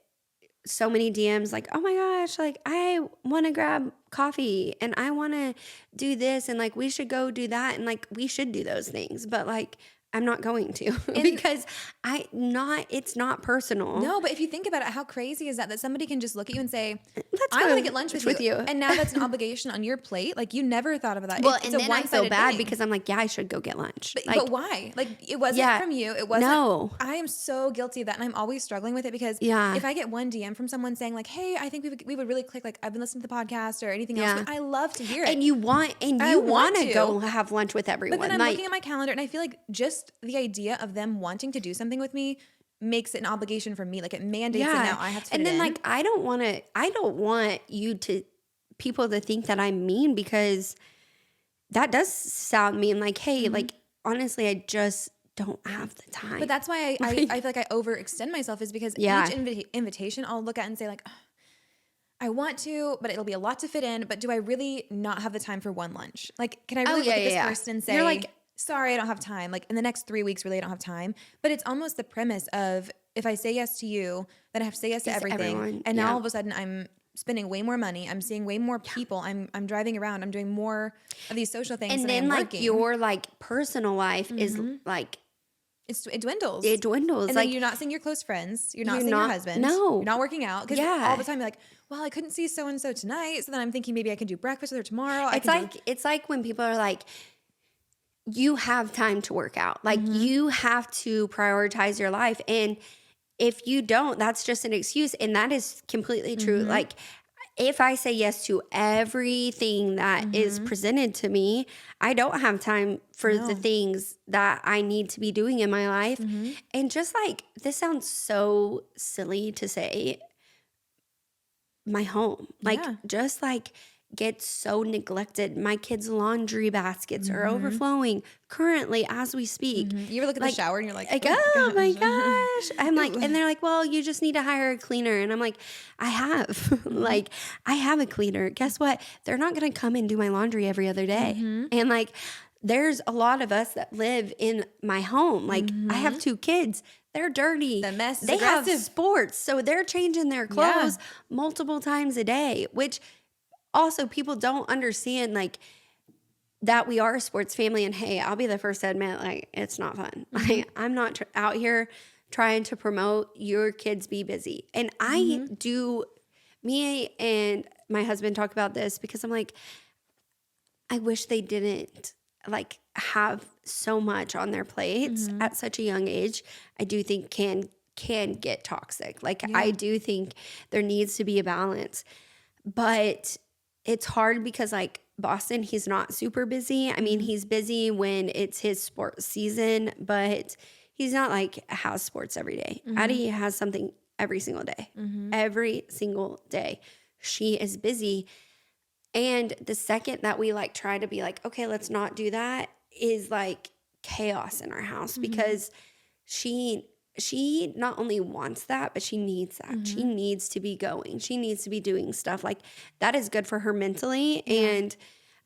so many DMs like, oh my gosh, like I want to grab coffee and I want to do this and like we should go do that and like we should do those things, but like I'm not going to because it's not personal. No, but if you think about it, how crazy is that somebody can just look at you and say, I want to get lunch with you. And now that's an obligation on your plate. Like you never thought about that. Well, and then I feel bad because I'm like, yeah, I should go get lunch. But why? Like it wasn't from you. It wasn't. No. I am so guilty of that. And I'm always struggling with it because if I get one DM from someone saying like, hey, I think we would really click. Like I've been listening to the podcast or anything else. But I love to hear it. And you want to go have lunch with everyone. But then I'm looking at my calendar and I feel like just the idea of them wanting to do something with me makes it an obligation for me. Like it mandates it now. I have to fit and then it in. like I don't want people to think that I'm mean, because that does sound mean. Like, hey, like honestly, I just don't have the time. But that's why I feel like I overextend myself, is because each invitation I'll look at and say like, I want to, but it'll be a lot to fit in. But do I really not have the time for one lunch? Like, can I really look at this person and say, you're like, sorry, I don't have time. Like in the next 3 weeks, really, I don't have time. But it's almost the premise of if I say yes to you, then I have to say yes to everything. Everyone. And now all of a sudden I'm spending way more money. I'm seeing way more people. I'm driving around. I'm doing more of these social things. And then like your like personal life is like, it dwindles. It dwindles. And like then you're not seeing your close friends. You're not seeing your husband. No. You're not working out. Because all the time you're like, well, I couldn't see so-and-so tonight. So then I'm thinking maybe I can do breakfast with her tomorrow. It's like when people are like, you have time to work out. Like you have to prioritize your life. And if you don't, that's just an excuse. And that is completely true. Like if I say yes to everything that is presented to me, I don't have time for the things that I need to be doing in my life. And just like, this sounds so silly to say, my home, like just like gets so neglected. My kids' laundry baskets are overflowing currently as we speak. You ever look at the shower and you're like oh my gosh. I'm like, and they're like, well, you just need to hire a cleaner. And I'm like, I have, like, I have a cleaner. Guess what? They're not going to come and do my laundry every other day. And like, there's a lot of us that live in my home. Like I have 2 kids. They're dirty. The mess is they aggressive. have sports. So they're changing their clothes multiple times a day, which also people don't understand like that we are a sports family. And hey, I'll be the first to admit, like, it's not fun. Like, I'm not out here trying to promote your kids be busy. And I do, me and my husband talk about this because I'm like, I wish they didn't like have so much on their plates at such a young age. I do think can get toxic. Like I do think there needs to be a balance, but it's hard because like Boston, he's not super busy. I mean, he's busy when it's his sports season, but he's not like has sports every day. Addie has something every single day, every single day. she is busy. And the second that we like try to be like, okay, let's not do that, is like chaos in our house because she not only wants that, but she needs that. She needs to be going. She needs to be doing stuff like that is good for her mentally. And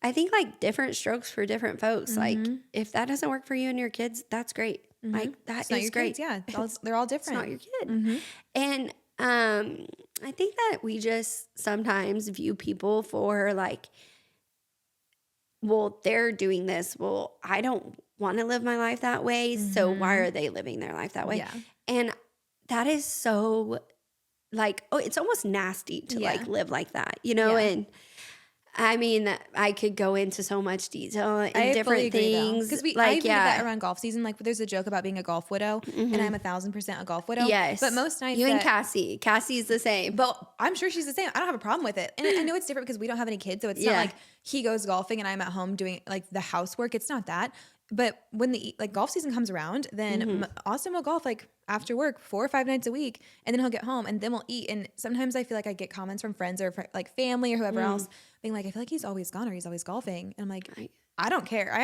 I think like different strokes for different folks. Like if that doesn't work for you and your kids, that's great. Like that is great. Kids, yeah, they're all different. It's not your kid. And I think that we just sometimes view people for like, well, they're doing this. Well, I don't want to live my life that way. So why are they living their life that way? Yeah. And that is so like, oh, it's almost nasty to like live like that, you know? And I mean, I could go into so much detail in different things. Because I even did that around golf season. Like there's a joke about being a golf widow and I'm 1,000% a golf widow. Yes. But most nights and Cassie's the same. But I'm sure she's the same. I don't have a problem with it. And I know it's different because we don't have any kids. So it's not like he goes golfing and I'm at home doing like the housework. It's not that. But when the like golf season comes around, then Austin will golf like after work 4 or 5 nights a week, and then he'll get home and then we'll eat. And sometimes I feel like I get comments from friends or like family or whoever else being like, I feel like he's always gone or he's always golfing. And I'm like, I don't care.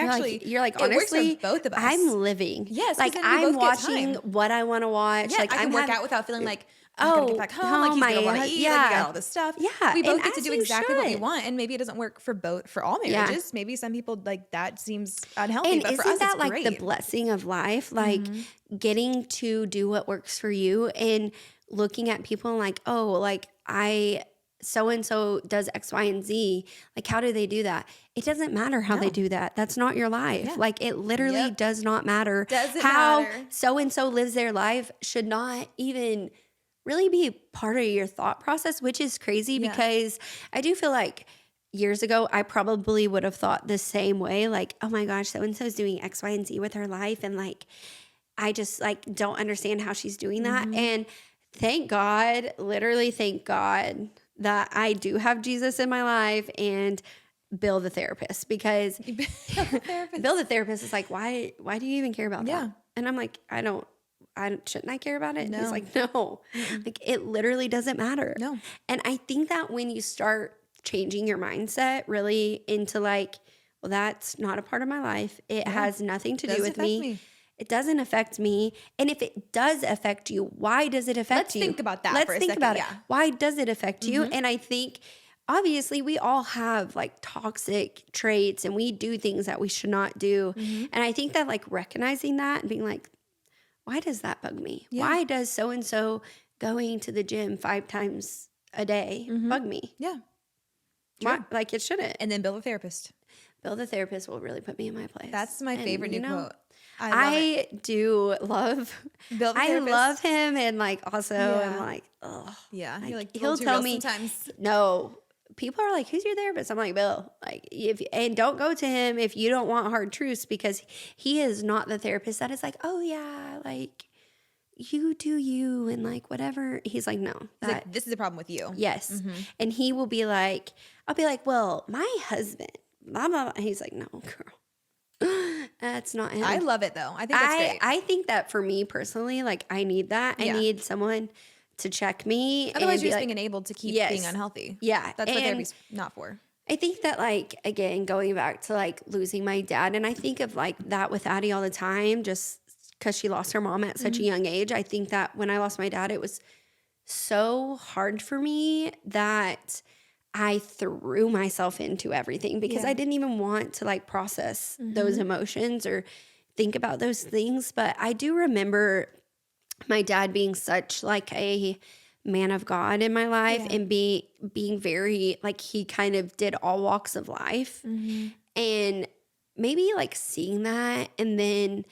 You're like honestly, it works for both of us. I'm living. Yes, like I'm watching what I want to watch. Yeah, like I can work out without feeling like, I'm gonna get back home, like he's gonna want to eat, you got all this stuff. Yeah. We both get to do exactly what we want, and maybe it doesn't work for all marriages. Maybe some people like that seems unhealthy, and but for isn't us, that it's like great. the blessing of life? Like getting to do what works for you and looking at people and like, oh, like so-and-so does X, Y, and Z. Like, how do they do that? It doesn't matter how they do that. That's not your life. Yeah. Like, it literally does not matter. How so-and-so lives their life should not even really be part of your thought process, which is crazy because I do feel like years ago, I probably would have thought the same way. Like, oh my gosh, so-and-so is doing X, Y, and Z with her life. And like, I just like don't understand how she's doing that. And thank God, literally thank God that I do have Jesus in my life and Bill the therapist, because Bill the therapist is like, why do you even care about that? And I'm like, shouldn't I care about it? No. And he's like, no, like it literally doesn't matter. No. And I think that when you start changing your mindset really into like, well, that's not a part of my life. It has nothing to do with me. It doesn't affect me. And if it does affect you, why does it affect you? Let's think about that Let's for a think second. about it. Why does it affect you? And I think obviously we all have like toxic traits and we do things that we should not do. And I think that like recognizing that and being like, why does that bug me? Why does so-and-so going to the gym 5 times a day bug me? Yeah. Why? Like it shouldn't. And then Bill the therapist. Bill the therapist will really put me in my place. That's my favorite new quote. I do love Bill the therapist. I love him, and like also I'm like, oh yeah. Like, he'll tell me sometimes. No. People are like, who's your therapist? I'm like, Bill. Like, and don't go to him if you don't want hard truths, because he is not the therapist that is like, oh yeah, like you do you and like whatever. He's like, no. He's like, this is a problem with you. Yes. And he will be like, I'll be like, well, my husband, blah, blah, blah. And he's like, no, girl. That's not him. I love it though. I think that's great. I think that for me personally, like I need that. I need someone to check me. Otherwise, you're just like, being enabled to keep being unhealthy. Yeah. That's what therapy's not for. I think that like, again, going back to like losing my dad, and I think of like that with Addie all the time, just because she lost her mom at such a young age. I think that when I lost my dad, it was so hard for me that I threw myself into everything because I didn't even want to like process those emotions or think about those things. But I do remember my dad being such like a man of God in my life and being very like, he kind of did all walks of life and maybe like seeing that. And then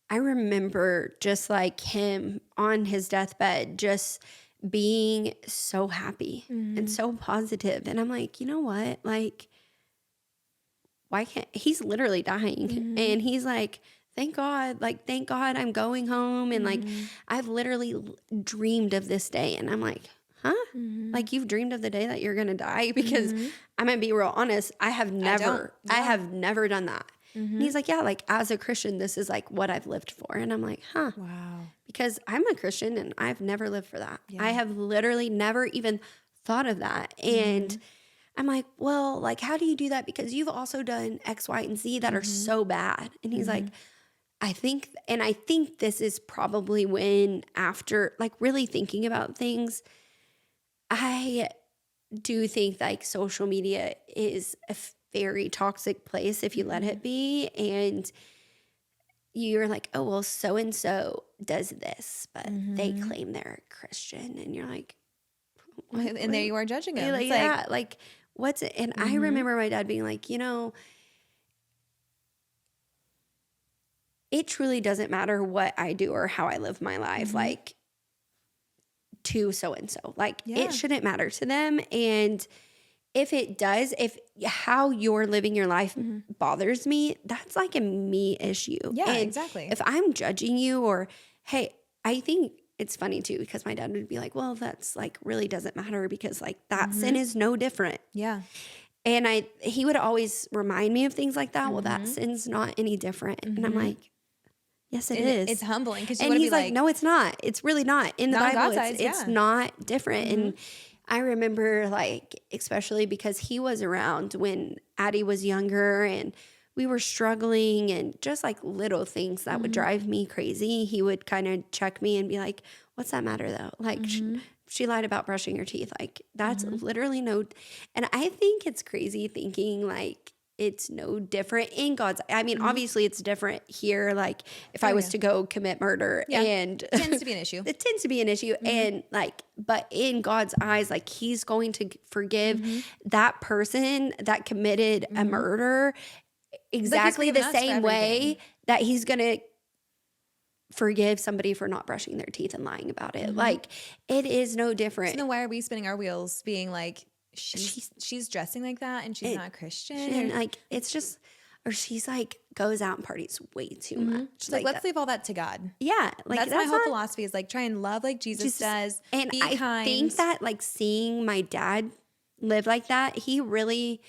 I remember just like him on his deathbed, just being so happy and so positive. And I'm like, you know what? Like, why can't, he's literally dying. And he's like, thank God I'm going home. And like, I've literally dreamed of this day. And I'm like, huh? Like you've dreamed of the day that you're going to die? Because I'm going to be real honest. I have never done that. And he's like, yeah, like as a Christian, this is like what I've lived for. And I'm like, huh. Wow. Because I'm a Christian and I've never lived for that. Yeah. I have literally never even thought of that. And I'm like, well, like, how do you do that? Because you've also done X, Y, and Z that are so bad. And he's like, I think this is probably when, after like really thinking about things, I do think like social media is a very toxic place if you let it be. And you're like, oh, well, so-and-so does this, but they claim they're a Christian. And you're like, and there you are judging them. Like, it's yeah, like what's it? And I remember my dad being like, it truly doesn't matter what I do or how I live my life, like, to so-and-so. Like, it shouldn't matter to them. And if it does, if how you're living your life bothers me, that's like a me issue. Yeah, and exactly. If I'm judging you, or, hey, I think it's funny too, because my dad would be like, well, that's like really doesn't matter because like that sin is no different. Yeah. And he would always remind me of things like that. Well, that sin's not any different. And I'm like, yes, it is. It's humbling. And he's like, no, it's not. It's really not. In the Bible, it's not different. And I remember, like, especially because he was around when Addie was younger and we were struggling, and just like little things that would drive me crazy. He would kind of check me and be like, what's that matter though? Like, she lied about brushing her teeth. Like, that's literally no. And I think it's crazy thinking like it's no different in God's. I mean, obviously it's different here. Like, if I was to go commit murder, and it tends to be an issue. It tends to be an issue. And like, but in God's eyes, like, he's going to forgive that person that committed a murder exactly the same way that he's going to forgive somebody for not brushing their teeth and lying about it. Like, it is no different. So then why are we spinning our wheels being like, she's dressing like that and she's not a Christian? And like, it's just, or she's like goes out and parties way too much. She's like, let's leave all that to God. Yeah. Like, that's my whole philosophy, is like, try and love like Jesus does. And be I kind. think that like seeing my dad live like that, he really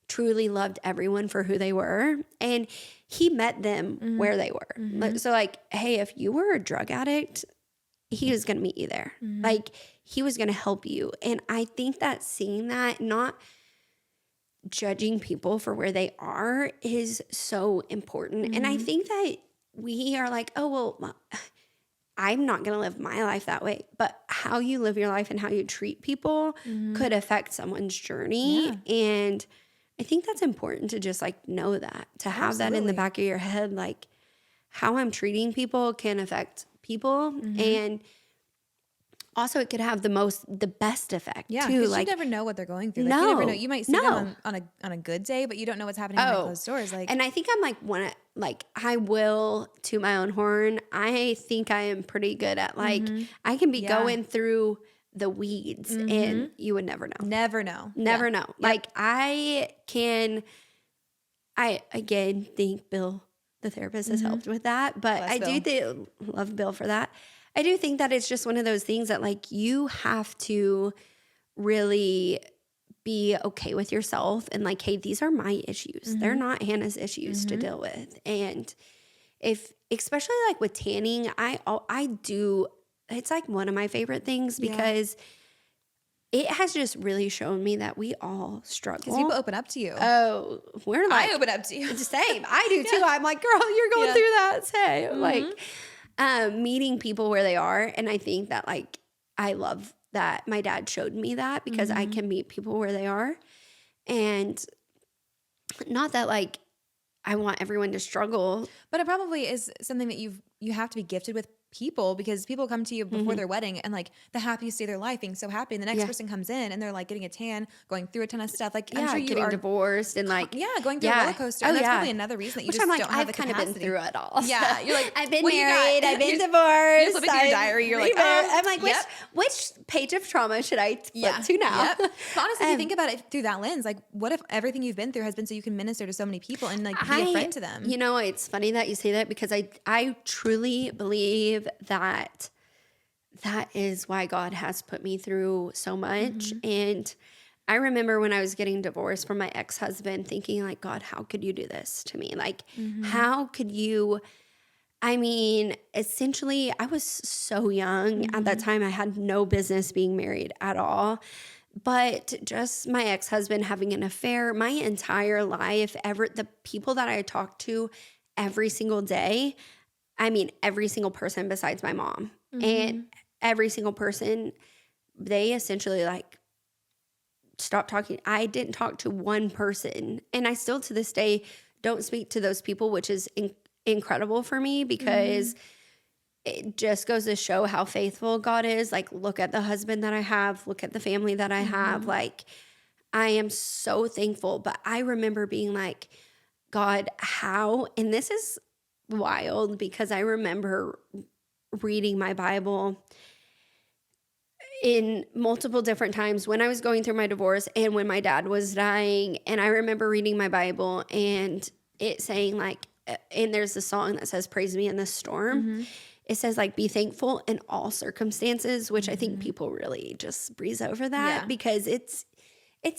truly loved everyone for who they were. And he met them where they were. So like, hey, if you were a drug addict, he was going to meet you there. Like, he was going to help you. And I think that seeing that, not judging people for where they are, is so important. And I think that we are like, oh, well, I'm not going to live my life that way. But how you live your life and how you treat people could affect someone's journey. Yeah. And I think that's important to just like know that, to have that in the back of your head, like how I'm treating people can affect people. And also it could have the best effect too. Like, you never know what they're going through. Like, you never know. You might see them on a good day, but you don't know what's happening behind closed doors. Like, and I think I'm like I will toot my own horn. I think I am pretty good at like, I can be going through the weeds and you would never know. Never know. Never know. Like, I again think Bill, the therapist, has helped with that. But I do love Bill for that. I do think that it's just one of those things that like you have to really be okay with yourself and like, hey, these are my issues. They're not Hannah's issues to deal with. And if, especially like with tanning, I do, it's like one of my favorite things because it has just really shown me that we all struggle. Because people open up to you. Oh, we're like, I open up to you. It's the same. I do too. I'm like, girl, you're going through that. Say, like, meeting people where they are. And I think that like, I love that my dad showed me that, because I can meet people where they are. And not that like I want everyone to struggle. But it probably is something that you have to be gifted with people, because people come to you before their wedding and like the happiest day of their life, being so happy, and the next person comes in and they're like getting a tan, going through a ton of stuff, like I'm sure you getting are divorced and like going through a roller coaster. And that's probably another reason that you Which just I'm like, don't have the kind capacity. of been through it all. Yeah, you're like, I've been what do you got? married, I've been divorced. You flip into your diary, you're like, I'm like, which page of trauma should I flip to now? But honestly, if you think about it through that lens, like, what if everything you've been through has been so you can minister to so many people and like be a friend to them? You know, it's funny that you say that, because I truly believe that is why God has put me through so much. And I remember when I was getting divorced from my ex-husband thinking like, God, how could you do this to me? Like, how could you? I mean, essentially I was so young at that time. I had no business being married at all. But just my ex-husband having an affair, my entire life, the people that I talk to every single day, I mean, every single person besides my mom, and every single person, they essentially like stopped talking. I didn't talk to one person, and I still to this day don't speak to those people, which is incredible for me because it just goes to show how faithful God is. Like, look at the husband that I have, look at the family that I have. Like, I am so thankful. But I remember being like, God, how? And this is wild because I remember reading my Bible in multiple different times when I was going through my divorce and when my dad was dying. And I remember reading my Bible and it saying like, and there's a song that says, praise me in the storm. It says like, be thankful in all circumstances, which I think people really just breeze over that because it's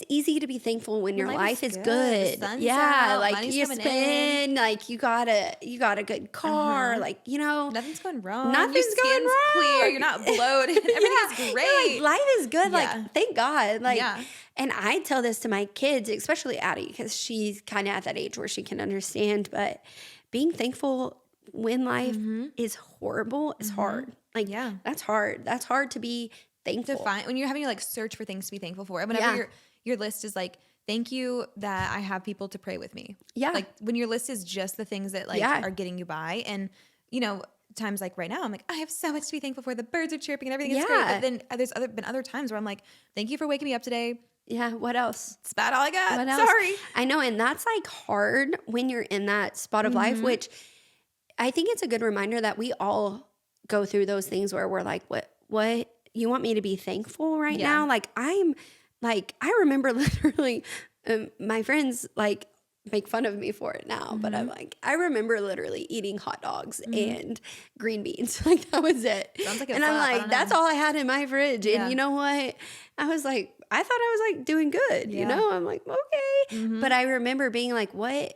easy to be thankful when your life is good. Yeah, out, like you spend, like you got a good car, like, you know, nothing's going wrong. Nothing's going wrong. Clear. You're not bloated. Everything's great. Like, life is good. Like, thank God. Like, and I tell this to my kids, especially Addie, because she's kind of at that age where she can understand. But being thankful when life is horrible is hard. Like, that's hard. That's hard to be thankful. To find when you're having to like search for things to be thankful for. Whenever your list is like, thank you that I have people to pray with me. Yeah. Like when your list is just the things that like are getting you by. And, you know, times like right now, I'm like, I have so much to be thankful for. The birds are chirping and everything is great. But then there's been other times where I'm like, thank you for waking me up today. Yeah. What else? It's about all I got. What else? Sorry. I know. And that's like hard when you're in that spot of life, which I think it's a good reminder that we all go through those things where we're like, what you want me to be thankful right now? Like I remember literally my friends like make fun of me for it now, but I'm like, I remember literally eating hot dogs and green beans. Like that was it. Sounds like and I'm like, that's all I had in my fridge. Yeah. And you know what? I was like, I thought I was like doing good, you know? I'm like, okay. But I remember being like, what?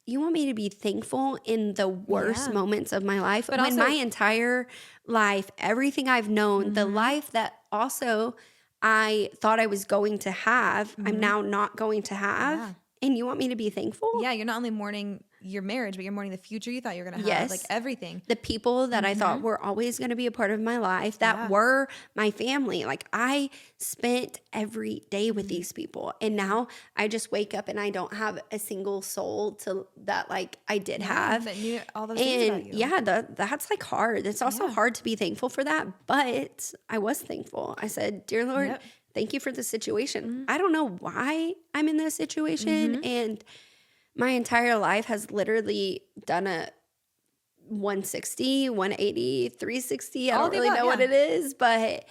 You want me to be thankful in the worst moments of my life? But when also, my entire life, everything I've known, the life that also I thought I was going to have, I'm now not going to have. Yeah. And you want me to be thankful? Yeah, you're not only mourning your marriage, but you're mourning the future you thought you were going to have. Like everything. The people that I thought were always going to be a part of my life that were my family. Like I spent every day with these people. And now I just wake up and I don't have a single soul to that like I did have. That knew all those things about you. Yeah, that's like hard. It's also hard to be thankful for that. But I was thankful. I said, dear Lord, thank you for the situation. I don't know why I'm in this situation. And my entire life has literally done a 160, 180, 360. I don't really know what it is, but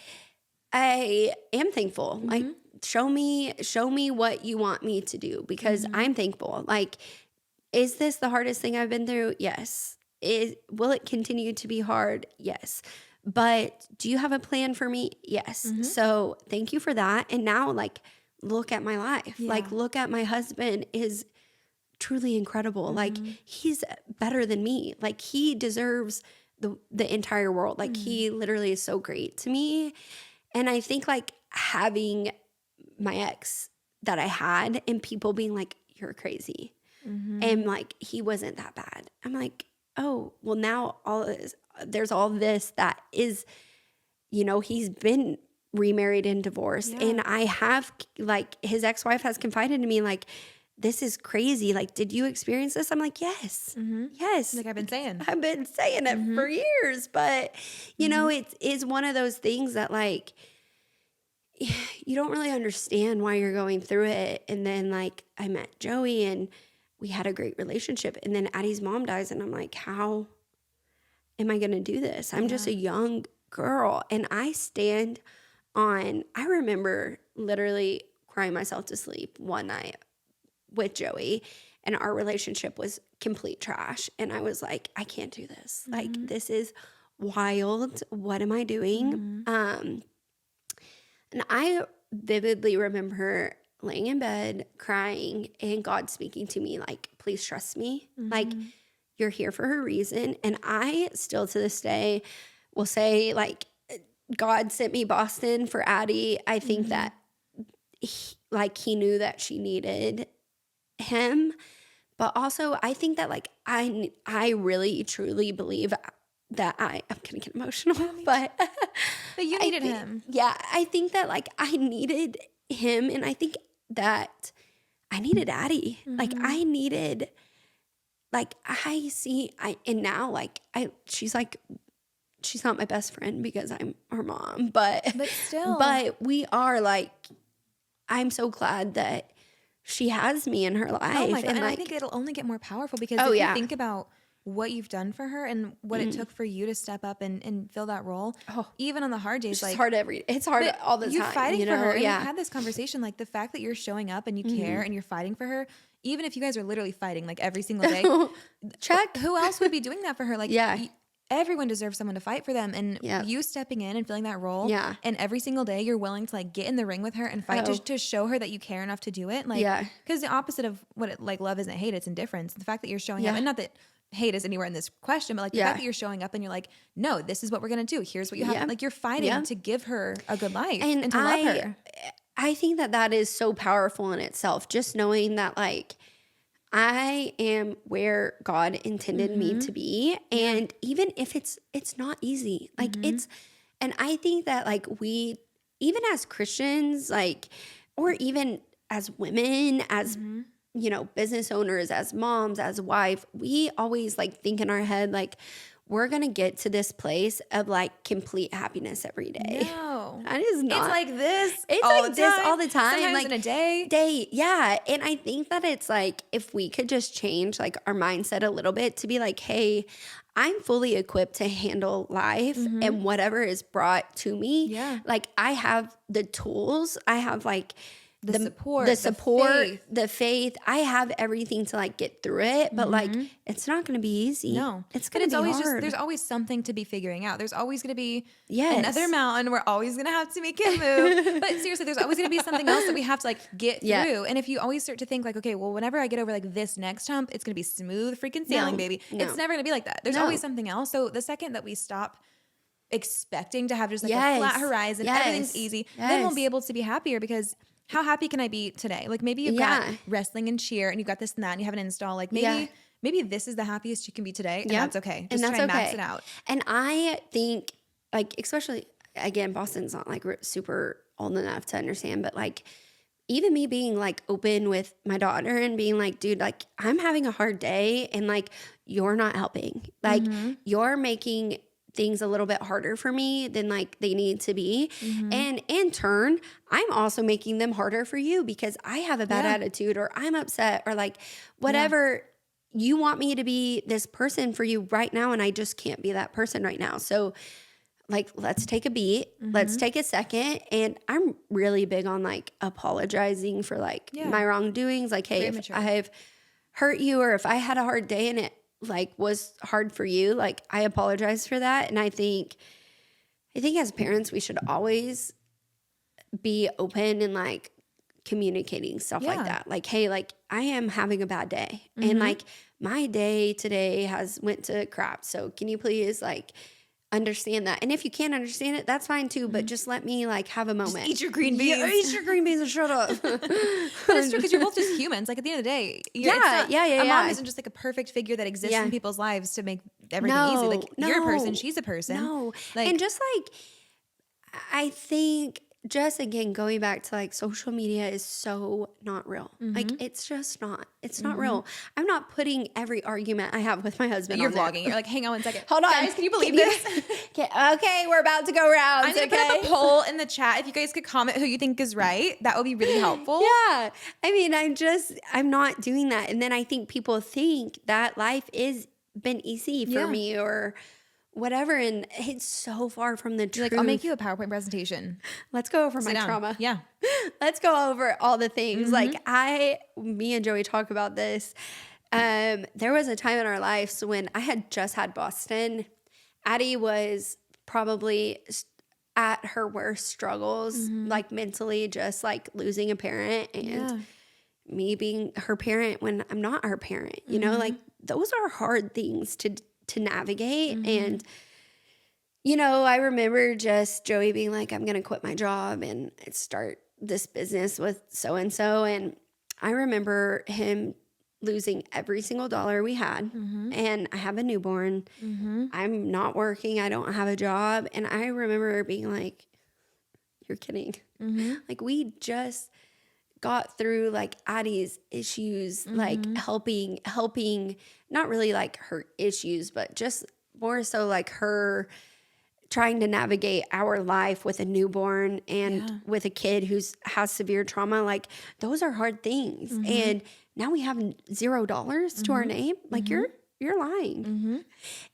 I am thankful. Like, show me what you want me to do because I'm thankful. Like, is this the hardest thing I've been through? Yes. Will it continue to be hard? Yes. But do you have a plan for me? Yes. So thank you for that. And now, like, look at my life. Like, look at my husband is truly incredible. Like, he's better than me. Like, he deserves the entire world. Like, he literally is so great to me. And I think, like, having my ex that I had and people being like, you're crazy. And, like, he wasn't that bad. I'm like, oh, well, now there's all this that is, you know, he's been remarried and divorced. And I have, like, his ex-wife has confided to me, like, this is crazy. Like, did you experience this? I'm like, yes. Yes. Like I've been saying it for years. But, you know, it is one of those things that, like, you don't really understand why you're going through it. And then, like, I met Joey and we had a great relationship. And then Addie's mom dies. And I'm like, how am I going to do this? I'm just a young girl. And I remember literally crying myself to sleep one night with Joey, and our relationship was complete trash. And I was like, I can't do this. Like, this is wild. What am I doing? And I vividly remember laying in bed crying and God speaking to me like, please trust me. Like, you're here for a reason. And I still to this day will say, like, God sent me Boston for Addie. I think that he knew that she needed him. But also I think that like I really truly believe that I'm gonna get emotional, but you needed him. Yeah, I think that like I needed him, and I think that I needed Addie. Like I needed, like and now like she's not my best friend because I'm her mom, but still, but we are like, I'm so glad that she has me in her life. Oh my God. And like, I think it'll only get more powerful because if you think about what you've done for her and what it took for you to step up and fill that role, even on the hard days, it's hard it's hard all the time. You're fighting for her. And yeah. we've had this conversation, like the fact that you're showing up and you care and you're fighting for her, even if you guys are literally fighting like every single day. Check. Who else would be doing that for her? Like, yeah. Everyone deserves someone to fight for them, and you stepping in and filling that role, and every single day you're willing to like get in the ring with her and fight to show her that you care enough to do it, like, because the opposite of what like love isn't hate, it's indifference. The fact that you're showing up, and not that hate is anywhere in this question, but like the fact that you're showing up and you're like, no, this is what we're gonna do. Here's what you have. Like you're fighting to give her a good life and to love her. I think that is so powerful in itself. Just knowing that like, I am where God intended me to be. And even if it's not easy, like and I think that like we, even as Christians, like, or even as women, as, you know, business owners, as moms, as wife, we always like think in our head, like, we're going to get to this place of like complete happiness every day. No. That is not. It's like this. It's all like the this time. all the time. Sometimes like in a day. Yeah. And I think that it's like, if we could just change like our mindset a little bit to be like, hey, I'm fully equipped to handle life and whatever is brought to me. Yeah. Like I have the tools. I have like the support, the faith. I have everything to like get through it, but like it's not going to be easy. No, it's going to be always hard. There's always something to be figuring out. There's always going to be another mountain. We're always going to have to make it move. But seriously, there's always going to be something else that we have to like get through. And if you always start to think like, okay, well, whenever I get over like this next hump, it's going to be smooth freaking sailing, baby. No. It's never going to be like that. There's always something else. So the second that we stop expecting to have just like a flat horizon, everything's easy, then we'll be able to be happier because how happy can I be today? Like maybe you've got wrestling and cheer and you've got this and that and you have an install. Like maybe this is the happiest you can be today and that's okay. Just try and max it out. And I think like, especially again, Boston's not like super old enough to understand, but like even me being like open with my daughter and being like, dude, like I'm having a hard day and like you're not helping. Like you're making things a little bit harder for me than like they need to be. And in turn, I'm also making them harder for you because I have a bad attitude or I'm upset or like whatever you want me to be this person for you right now. And I just can't be that person right now. So like, let's take a beat. Let's take a second. And I'm really big on like apologizing for like my wrongdoings. Like, hey, if I have hurt you or if I had a hard day and it like was hard for you, like I apologize for that. And I think as parents we should always be open and like communicating stuff like that. Like, hey, like I am having a bad day and like my day today went to crap. So can you please like understand that? And if you can't understand it, that's fine too. But just let me like have a moment. Just eat your green beans. Yeah, eat your green beans and shut up. But it's true because you're both just humans. Like at the end of the day, a mom isn't just like a perfect figure that exists in people's lives to make everything easy. Like you're a person, she's a person. No, like, and just like I think. Just again, going back to like social media is so not real. Like it's just not. It's not real. I'm not putting every argument I have with my husband. You're on vlogging. There. You're like, hang on 1 second. Hold on, guys. Can you believe this? Okay, we're about to go rounds. I'm gonna put up a poll in the chat. If you guys could comment who you think is right, that would be really helpful. Yeah, I mean, I'm not doing that, and then I think people think that life is been easy for me or whatever, and it's so far from the truth. Like, I'll make you a PowerPoint presentation. Let's go over my trauma. Yeah. Let's go over all the things. Like me and Joey talk about this. There was a time in our lives when I had just had Boston. Addie was probably at her worst struggles, like mentally, just like losing a parent and me being her parent when I'm not her parent, you know, like those are hard things to navigate. And, you know, I remember just Joey being like, I'm going to quit my job and start this business with so-and-so. And I remember him losing every single dollar we had. And I have a newborn. I'm not working. I don't have a job. And I remember being like, you're kidding. Like, we just got through like Addie's issues, like helping, not really like her issues, but just more so like her trying to navigate our life with a newborn and with a kid has severe trauma. Like, those are hard things. And now we have $0 to our name. Like, you're lying.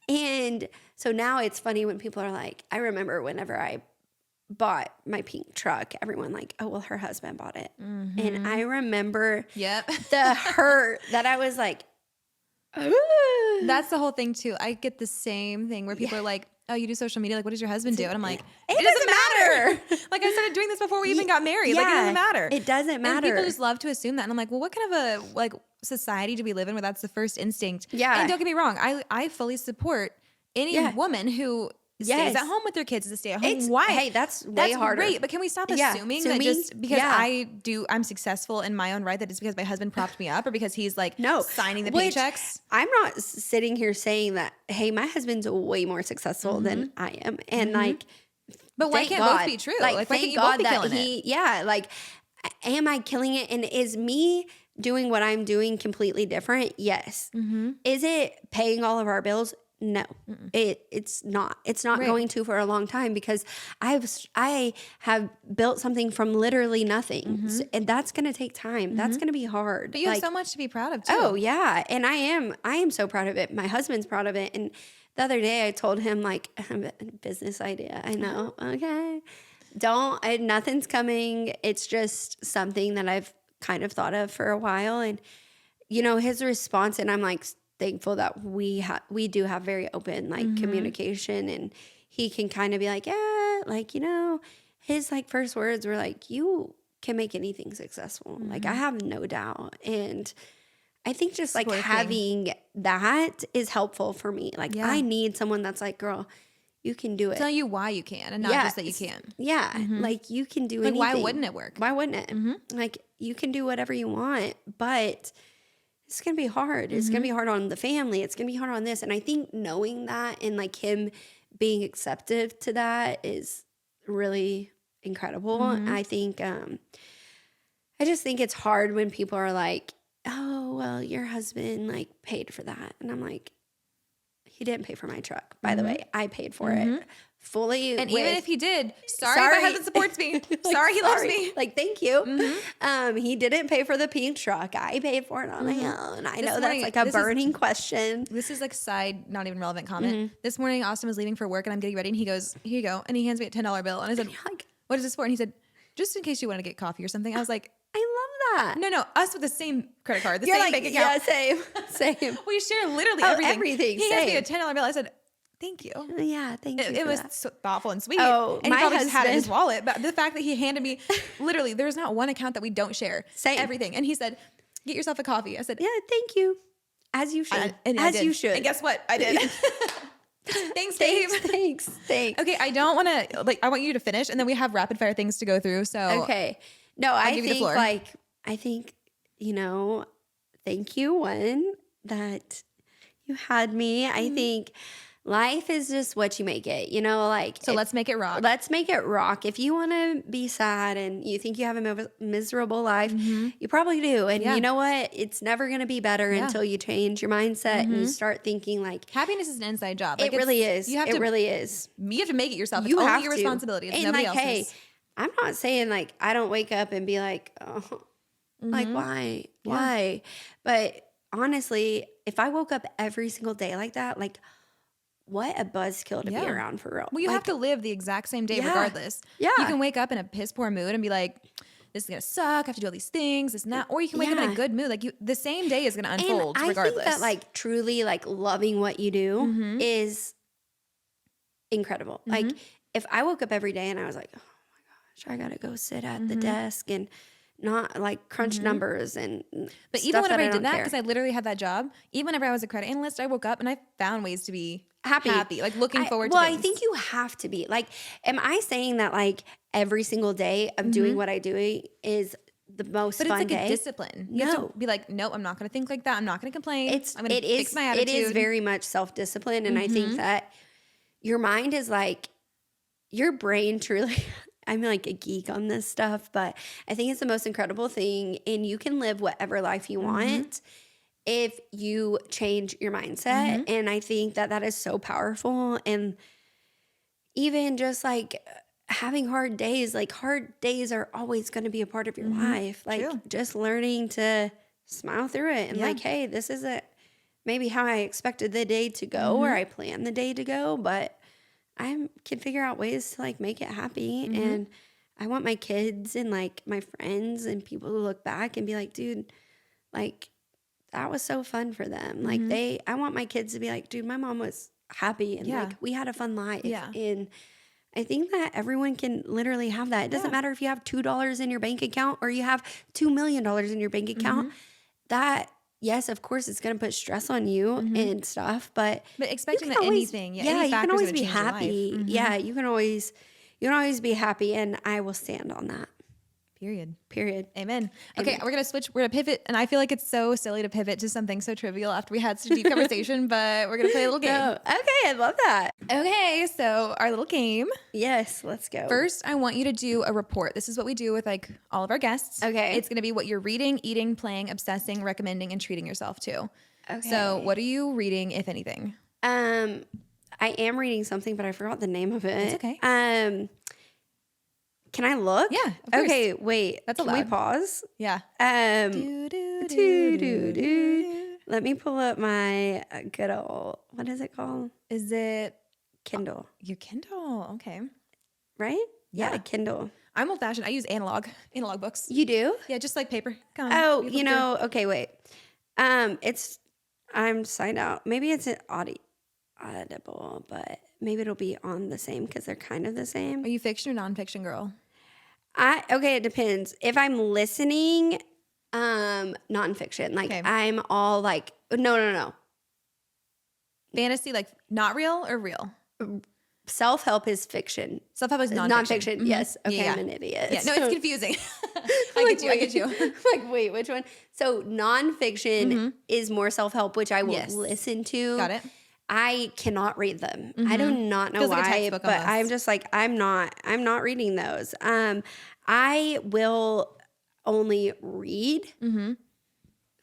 And so now it's funny when people are like, I remember whenever I bought my pink truck, everyone like, oh, well, her husband bought it. And I remember the hurt that I was like, ooh. That's the whole thing too. I get the same thing where people are like, oh, you do social media. Like, what does your husband do? And I'm like, it doesn't matter. Like, I started doing this before we even got married. Like, it doesn't matter. It doesn't matter. And people just love to assume that. And I'm like, well, what kind of a like society do we live in where that's the first instinct? Yeah. And don't get me wrong. I fully support any woman who stays at home with their kids as a stay-at-home wife. Hey, that's way harder. Great, but can we stop assuming that just because I'm successful in my own right, that it's because my husband propped me up or because he's like signing the paychecks? I'm not sitting here saying that, hey, my husband's way more successful than I am. And like, but why can't both be true? Like why can't you both be killing it? Yeah, like, am I killing it? And is me doing what I'm doing completely different? Yes. Is it paying all of our bills? No, it's not. It's not going to for a long time because I have built something from literally nothing, and that's going to take time. That's going to be hard. But you have so much to be proud of too. Oh yeah, and I am so proud of it. My husband's proud of it. And the other day I told him like, I have a business idea. I know. Okay, nothing's coming. It's just something that I've kind of thought of for a while, and his response, and I'm like, thankful that we do have very open like communication, and he can kind of be like, yeah, like, his like first words were like, you can make anything successful. Like, I have no doubt. And I think just like having that is helpful for me. Like, I need someone that's like, girl, you can do it. Tell you why you can and not just that you can. Yeah. Like, you can do anything. Why wouldn't it work? Why wouldn't it? Like, you can do whatever you want, but it's going to be hard. It's going to be hard on the family. It's going to be hard on this. And I think knowing that and like him being acceptive to that is really incredible. I think, I just think it's hard when people are like, oh, well, your husband like paid for that. And I'm like, he didn't pay for my truck. By the way, I paid for it fully. And even if he did, sorry, my husband supports me. Like, sorry, he loves me. Like, thank you. He didn't pay for the pink truck. I paid for it on my own. I know that's like a burning question. This is like side, not even relevant comment. This morning, Austin was leaving for work and I'm getting ready and he goes, here you go. And he hands me a $10 bill. And I said, what is this for? And he said, just in case you want to get coffee or something. I was like, I love that. No, us with the same credit card, the same bank account. Yeah, same. We share literally everything. Everything. He hands me a $10 bill. I said, thank you. Yeah, thank you. It was so thoughtful and sweet. Oh, and he probably just had it in his wallet. But the fact that he handed me, literally, there's not one account that we don't share. Same. Everything. And he said, get yourself a coffee. I said, yeah, thank you. As you should. You should. And guess what? I did. Thanks, babe. Thanks. Okay, I don't want to, I want you to finish, and then we have rapid fire things to go through. So okay. No, I think, thank you, one, that you had me. I think life is just what you make it, So let's make it rock. Let's make it rock. If you want to be sad and you think you have a miserable life, you probably do. And you know what? It's never going to be better until you change your mindset and you start thinking like happiness is an inside job. It really is. It really is. You have to make it yourself. It's only your responsibility. It's nobody else's. Hey, I'm not saying like I don't wake up and be like, oh, like why? But honestly, if I woke up every single day like that, like what a buzzkill to be around for real. Well, you have to live the exact same day regardless. Yeah. You can wake up in a piss poor mood and be like, this is going to suck. I have to do all these things, this and that. Or you can wake up in a good mood. Like the same day is going to unfold regardless. I think that like truly like loving what you do is incredible. Like if I woke up every day and I was like, oh my gosh, I got to go sit at the desk and not like crunch numbers and But stuff even whenever that I did that, care. because I literally had that job, even whenever I was a credit analyst, I woke up and I found ways to be happy, like looking forward to well, things. I think you have to be like, am I saying that like every single day of doing what I do is the most But fun it's like day? a discipline. You have to be like, nope, I'm not going to think like that. I'm not going to complain. I'm going to fix my attitude. It is very much self-discipline. And I think that your mind is like, your brain truly, I'm like a geek on this stuff, but I think it's the most incredible thing. And you can live whatever life you want if you change your mindset. And I think that that is so powerful. And even just like having hard days are always going to be a part of your life. Like True. just learning to smile through it and like, hey, this isn't maybe how I expected the day to go or I planned the day to go, but I can figure out ways to like make it happy. And I want my kids and like my friends and people to look back and be like, dude, like that was so fun for them. Like I want my kids to be like, dude, my mom was happy and like we had a fun life. And I think that everyone can literally have that. It doesn't matter if you have $2 in your bank account or you have $2 million in your bank account. That, yes, of course, it's going to put stress on you and stuff, but expecting you that can always, anything, you any can factors always would be change your life. happy. Yeah, you can always be happy, and I will stand on that. Period. Amen. Okay, we're going to switch. We're going to pivot. And I feel like it's so silly to pivot to something so trivial after we had such a deep conversation, but we're going to play a little game. Oh, okay, I love that. Okay, so our little game. Yes, let's go. First, I want you to do a report. This is what we do with like all of our guests. Okay. It's going to be what you're reading, eating, playing, obsessing, recommending, and treating yourself to. Okay. So what are you reading, if anything? I am reading something, but I forgot the name of it. It's okay. Can I look? Yeah, of course. Okay, wait. That's Can allowed. we pause? Yeah. Let me pull up my good old, what is it called? Is it Kindle. your Kindle? Okay. Right? Yeah. Kindle. I'm old fashioned. I use analog books. You do? Yeah, just like paper. Come on, Oh, you flip through. okay, wait. I'm signed out. Maybe it's an audible, but maybe it'll be on the same because they're kind of the same. Are you fiction or nonfiction girl? Okay, it depends. If I'm listening, nonfiction. Like I'm all like, no. Fantasy, like not real or real? Self-help is fiction. Self-help is nonfiction. Yes. Okay, Yeah. I'm an idiot. Yeah, no, it's confusing. I get you. Like, wait, which one? So nonfiction is more self-help, which I will listen to. Got it. I cannot read them. I do not know Feels why, like a textbook but almost. I'm just like, I'm not reading those. I will only read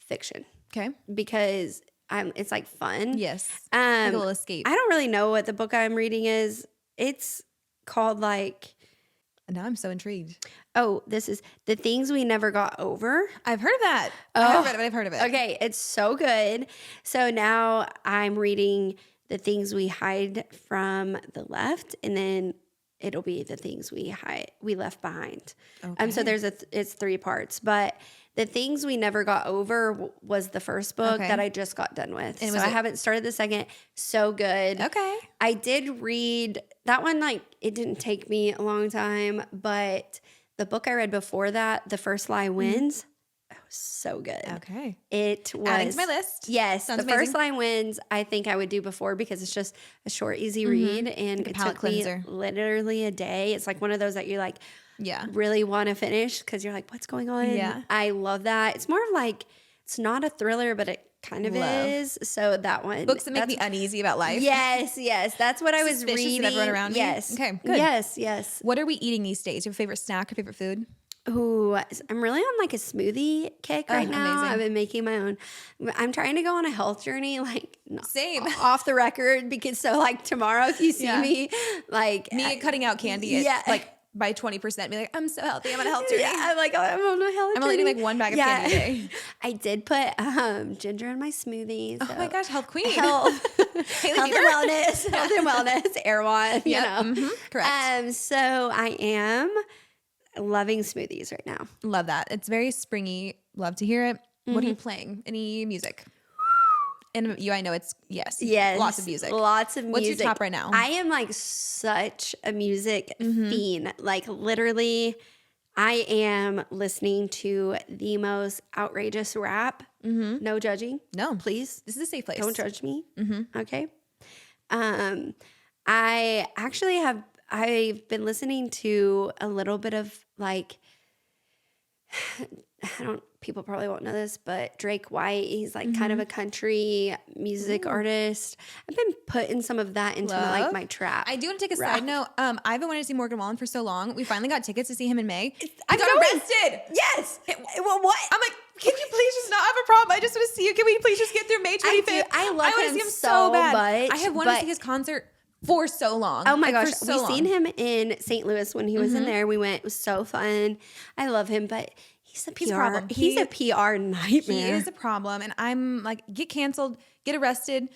fiction. Okay. Because it's like fun. Yes. Like a little escape. I don't really know what the book I'm reading is. It's called like, Now I'm so intrigued. oh, this is The Things We Never Got Over. I've heard of that. I haven't read it, but I've heard of it. Okay, it's so good. So now I'm reading The Things We Hide from the Left, and then it'll be The Things We Left Behind. Okay. So it's 3 parts, but The Things We Never Got Over was the first book that I just got done with. And so I haven't started the second. So good. Okay. I did read that one, like it didn't take me a long time, but the book I read before that, The First Lie Wins, it was so good. Okay. It was Adding to my list. Yes, Sounds The First amazing. Lie Wins. I think I would do before because it's just a short, easy read, and Like a it palate took me cleanser. literally a day. It's like one of those that you like really want to finish because you're like, what's going on? Yeah. I love that. It's more of like, it's not a thriller, but it kind of is. So that one. Books that make me uneasy about life. Yes. That's what I was Suspicious reading. of everyone around me? Yes. Okay, good. Yes. What are we eating these days? Do you have a favorite snack or favorite food? Ooh, I'm really on like a smoothie kick right now. Amazing. I've been making my own. I'm trying to go on a health journey, like Same. off the record, because so like tomorrow if you see me, like Cutting out candy at like by 20%. Be like, I'm so healthy. I'm on a health journey. Yeah, I'm like, I'm on a health I'm journey. only eating like 1 bag of candy a day. I did put ginger in my smoothie. So Oh my gosh, health queen. health Haley and wellness, Erewhon, you know. Correct. So I am loving smoothies right now. Love that. It's very springy. Love to hear it. What are you playing? Any music? And I know it's yes, lots of music. Lots of music. What's your top right now? I am like such a music fiend. Like literally, I am listening to the most outrageous rap. No judging. No. Please. This is a safe place. Don't judge me. Okay. I've been listening to a little bit of like, people probably won't know this, but Drake White, he's like kind of a country music artist. I've been putting some of that into like my trap. I do want to take a side note. I've been wanting to see Morgan Wallen for so long. We finally got tickets to see him in May. I got arrested. Yes. Well, what? I'm like, can you please just not have a problem? I just want to see you. Can we please just get through May 25th? I love I want to him see him so bad. much, I have wanted to see his concert for so long. Oh my gosh. For so long. Seen him in St. Louis when he was in there. We went. It was so fun. I love him, but he's a problem. He's a PR nightmare. He is a problem. And I'm like, get canceled, get arrested,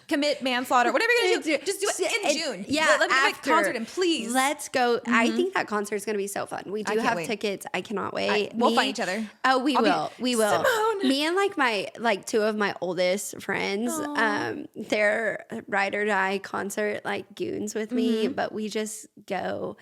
commit manslaughter, whatever you're going to do. Just do it in June. Yeah. Let me get my concert and please. Let's go. I think that concert is going to be so fun. We do have tickets. I cannot wait. We'll find each other. Oh, we will. We will. Simone. Me and like two of my oldest friends, they're ride or die concert like goons with me, but we just go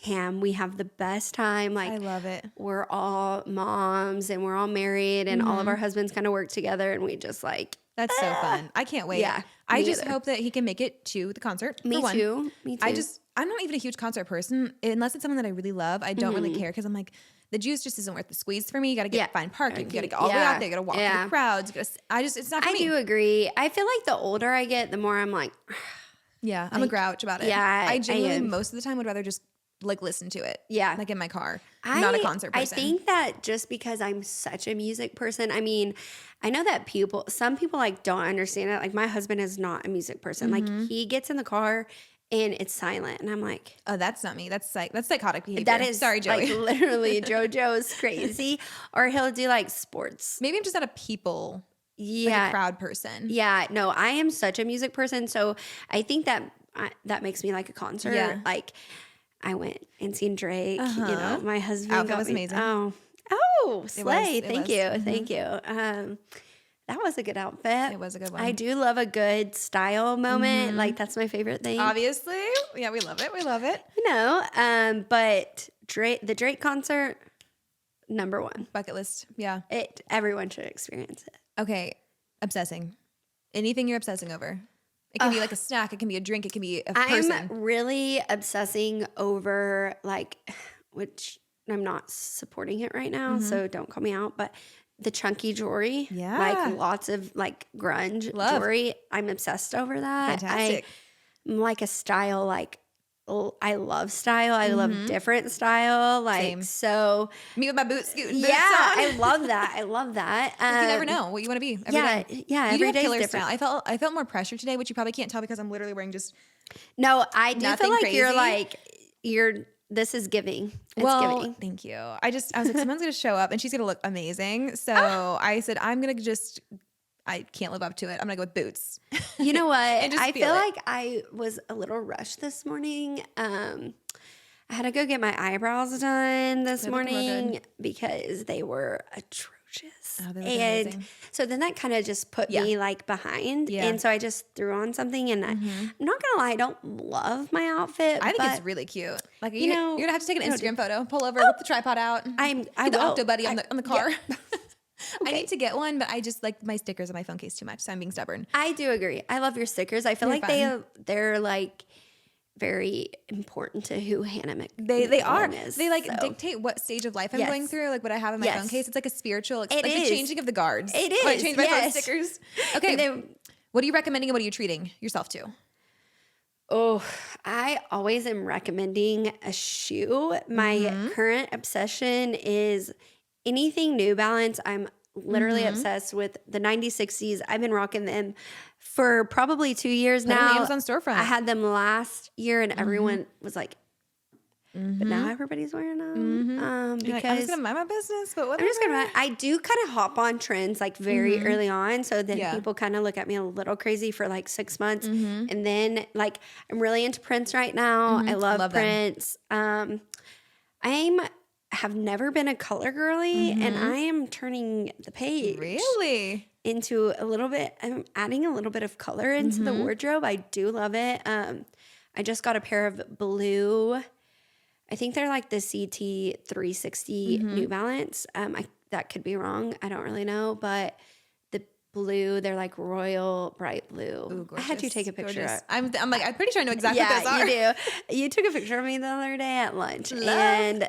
ham. We have the best time. Like, I love it. We're all moms and we're all married and all of our husbands kind of work together and we just like, that's so fun. I can't wait. Yeah, I just hope that he can make it to the concert. Me for one. too. Me too. I'm not even a huge concert person unless it's someone that I really love. I don't really care because I'm like, the juice just isn't worth the squeeze for me. You got to find parking. You got to go all the way out there. You got to walk through the crowds. It's not for me. I do agree. I feel like the older I get, the more I'm like, yeah, I'm a grouch about it. Yeah, I genuinely most of the time would rather just like listen to it. Yeah. Like in my car. Not a concert person. I think that just because I'm such a music person, I mean, I know that some people like don't understand it. Like my husband is not a music person. Like he gets in the car and it's silent. And I'm like, oh, that's not me. That's psychotic behavior. That is, sorry, Joey. Like literally JoJo is crazy. Or he'll do like sports. Maybe I'm just not a people, like a crowd person. Yeah, no, I am such a music person. So I think that makes me like a concert. Yeah. Like I went and seen Drake. You know, my husband outfit was amazing. Oh, slay! Thank you. That was a good outfit. It was a good one. I do love a good style moment. Like that's my favorite thing. Obviously, yeah, we love it. We love it. You know, but the Drake concert, number one bucket list. Yeah, everyone should experience it. Okay, obsessing. Anything you're obsessing over. It can be like a snack. It can be a drink. It can be a person. I'm really obsessing over which I'm not supporting it right now, so don't call me out, but the chunky jewelry. Yeah. Like lots of like grunge jewelry. I'm obsessed over that. Fantastic. I'm like a style, I love style. I love different style. Like, same. So. Me with my boots scooting. Yeah, I love that. I love that. You never know what you want to be. Yeah. Every day is different. Style. I felt more pressure today, which you probably can't tell because I'm literally wearing just. No, I do feel like crazy. this is giving. It's giving. Thank you. I was like, someone's going to show up and she's going to look amazing. So I said, I can't live up to it. I'm going to go with boots. You know what? I feel like I was a little rushed this morning. I had to go get my eyebrows done this morning because they were atrocious. Oh, they look and amazing. So then that kind of just put me like behind. Yeah. And so I just threw on something and I'm not going to lie, I don't love my outfit. I think it's really cute. Like, you know, you're going to have to take an Instagram photo, pull over, whip the tripod out. I get the will. Octo Buddy on the car. Yeah. I need to get one, but I just like my stickers on my phone case too much, so I'm being stubborn. I do agree. I love your stickers. I feel like they're like very important to who Hannah They are. Is, they dictate what stage of life I'm going through. Like what I have in my phone case. It's like a spiritual. It's like the changing of the guards. It is. I change my phone stickers. Okay. What are you recommending and what are you treating yourself to? Oh, I always am recommending a shoe. My current obsession is anything New Balance. I'm literally obsessed with the 9060s. I've been rocking them for probably 2 years now. On the Amazon storefront. I had them last year and everyone was like, but now everybody's wearing them. Because like, I'm just gonna mind my business, but whatever. I do kind of hop on trends like very early on. So then people kind of look at me a little crazy for like 6 months. And then like I'm really into Prince right now. I love Prince. Have never been a color girly and I am turning the page. Really? Into a little bit, I'm adding a little bit of color into the wardrobe. I do love it. I just got a pair of blue, I think they're like the CT 360 New Balance. That could be wrong. I don't really know, but the blue, they're like royal bright blue. Ooh, I had you take a picture. I'm like, I'm pretty sure I know exactly what those are. You do. You took a picture of me the other day at lunch. And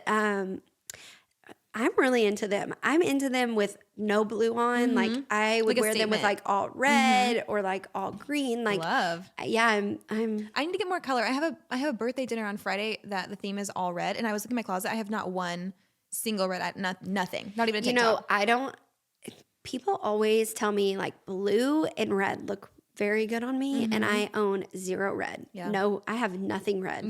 I'm really into them. I'm into them with no blue on. Like I would wear them with like all red or like all green. Like love. Yeah, I need to get more color. I have a birthday dinner on Friday that the theme is all red, and I was looking in my closet. I have not one single red. Nothing. Not even a TikTok. I don't. People always tell me like blue and red look very good on me, and I own 0 red. Yeah. No, I have nothing red,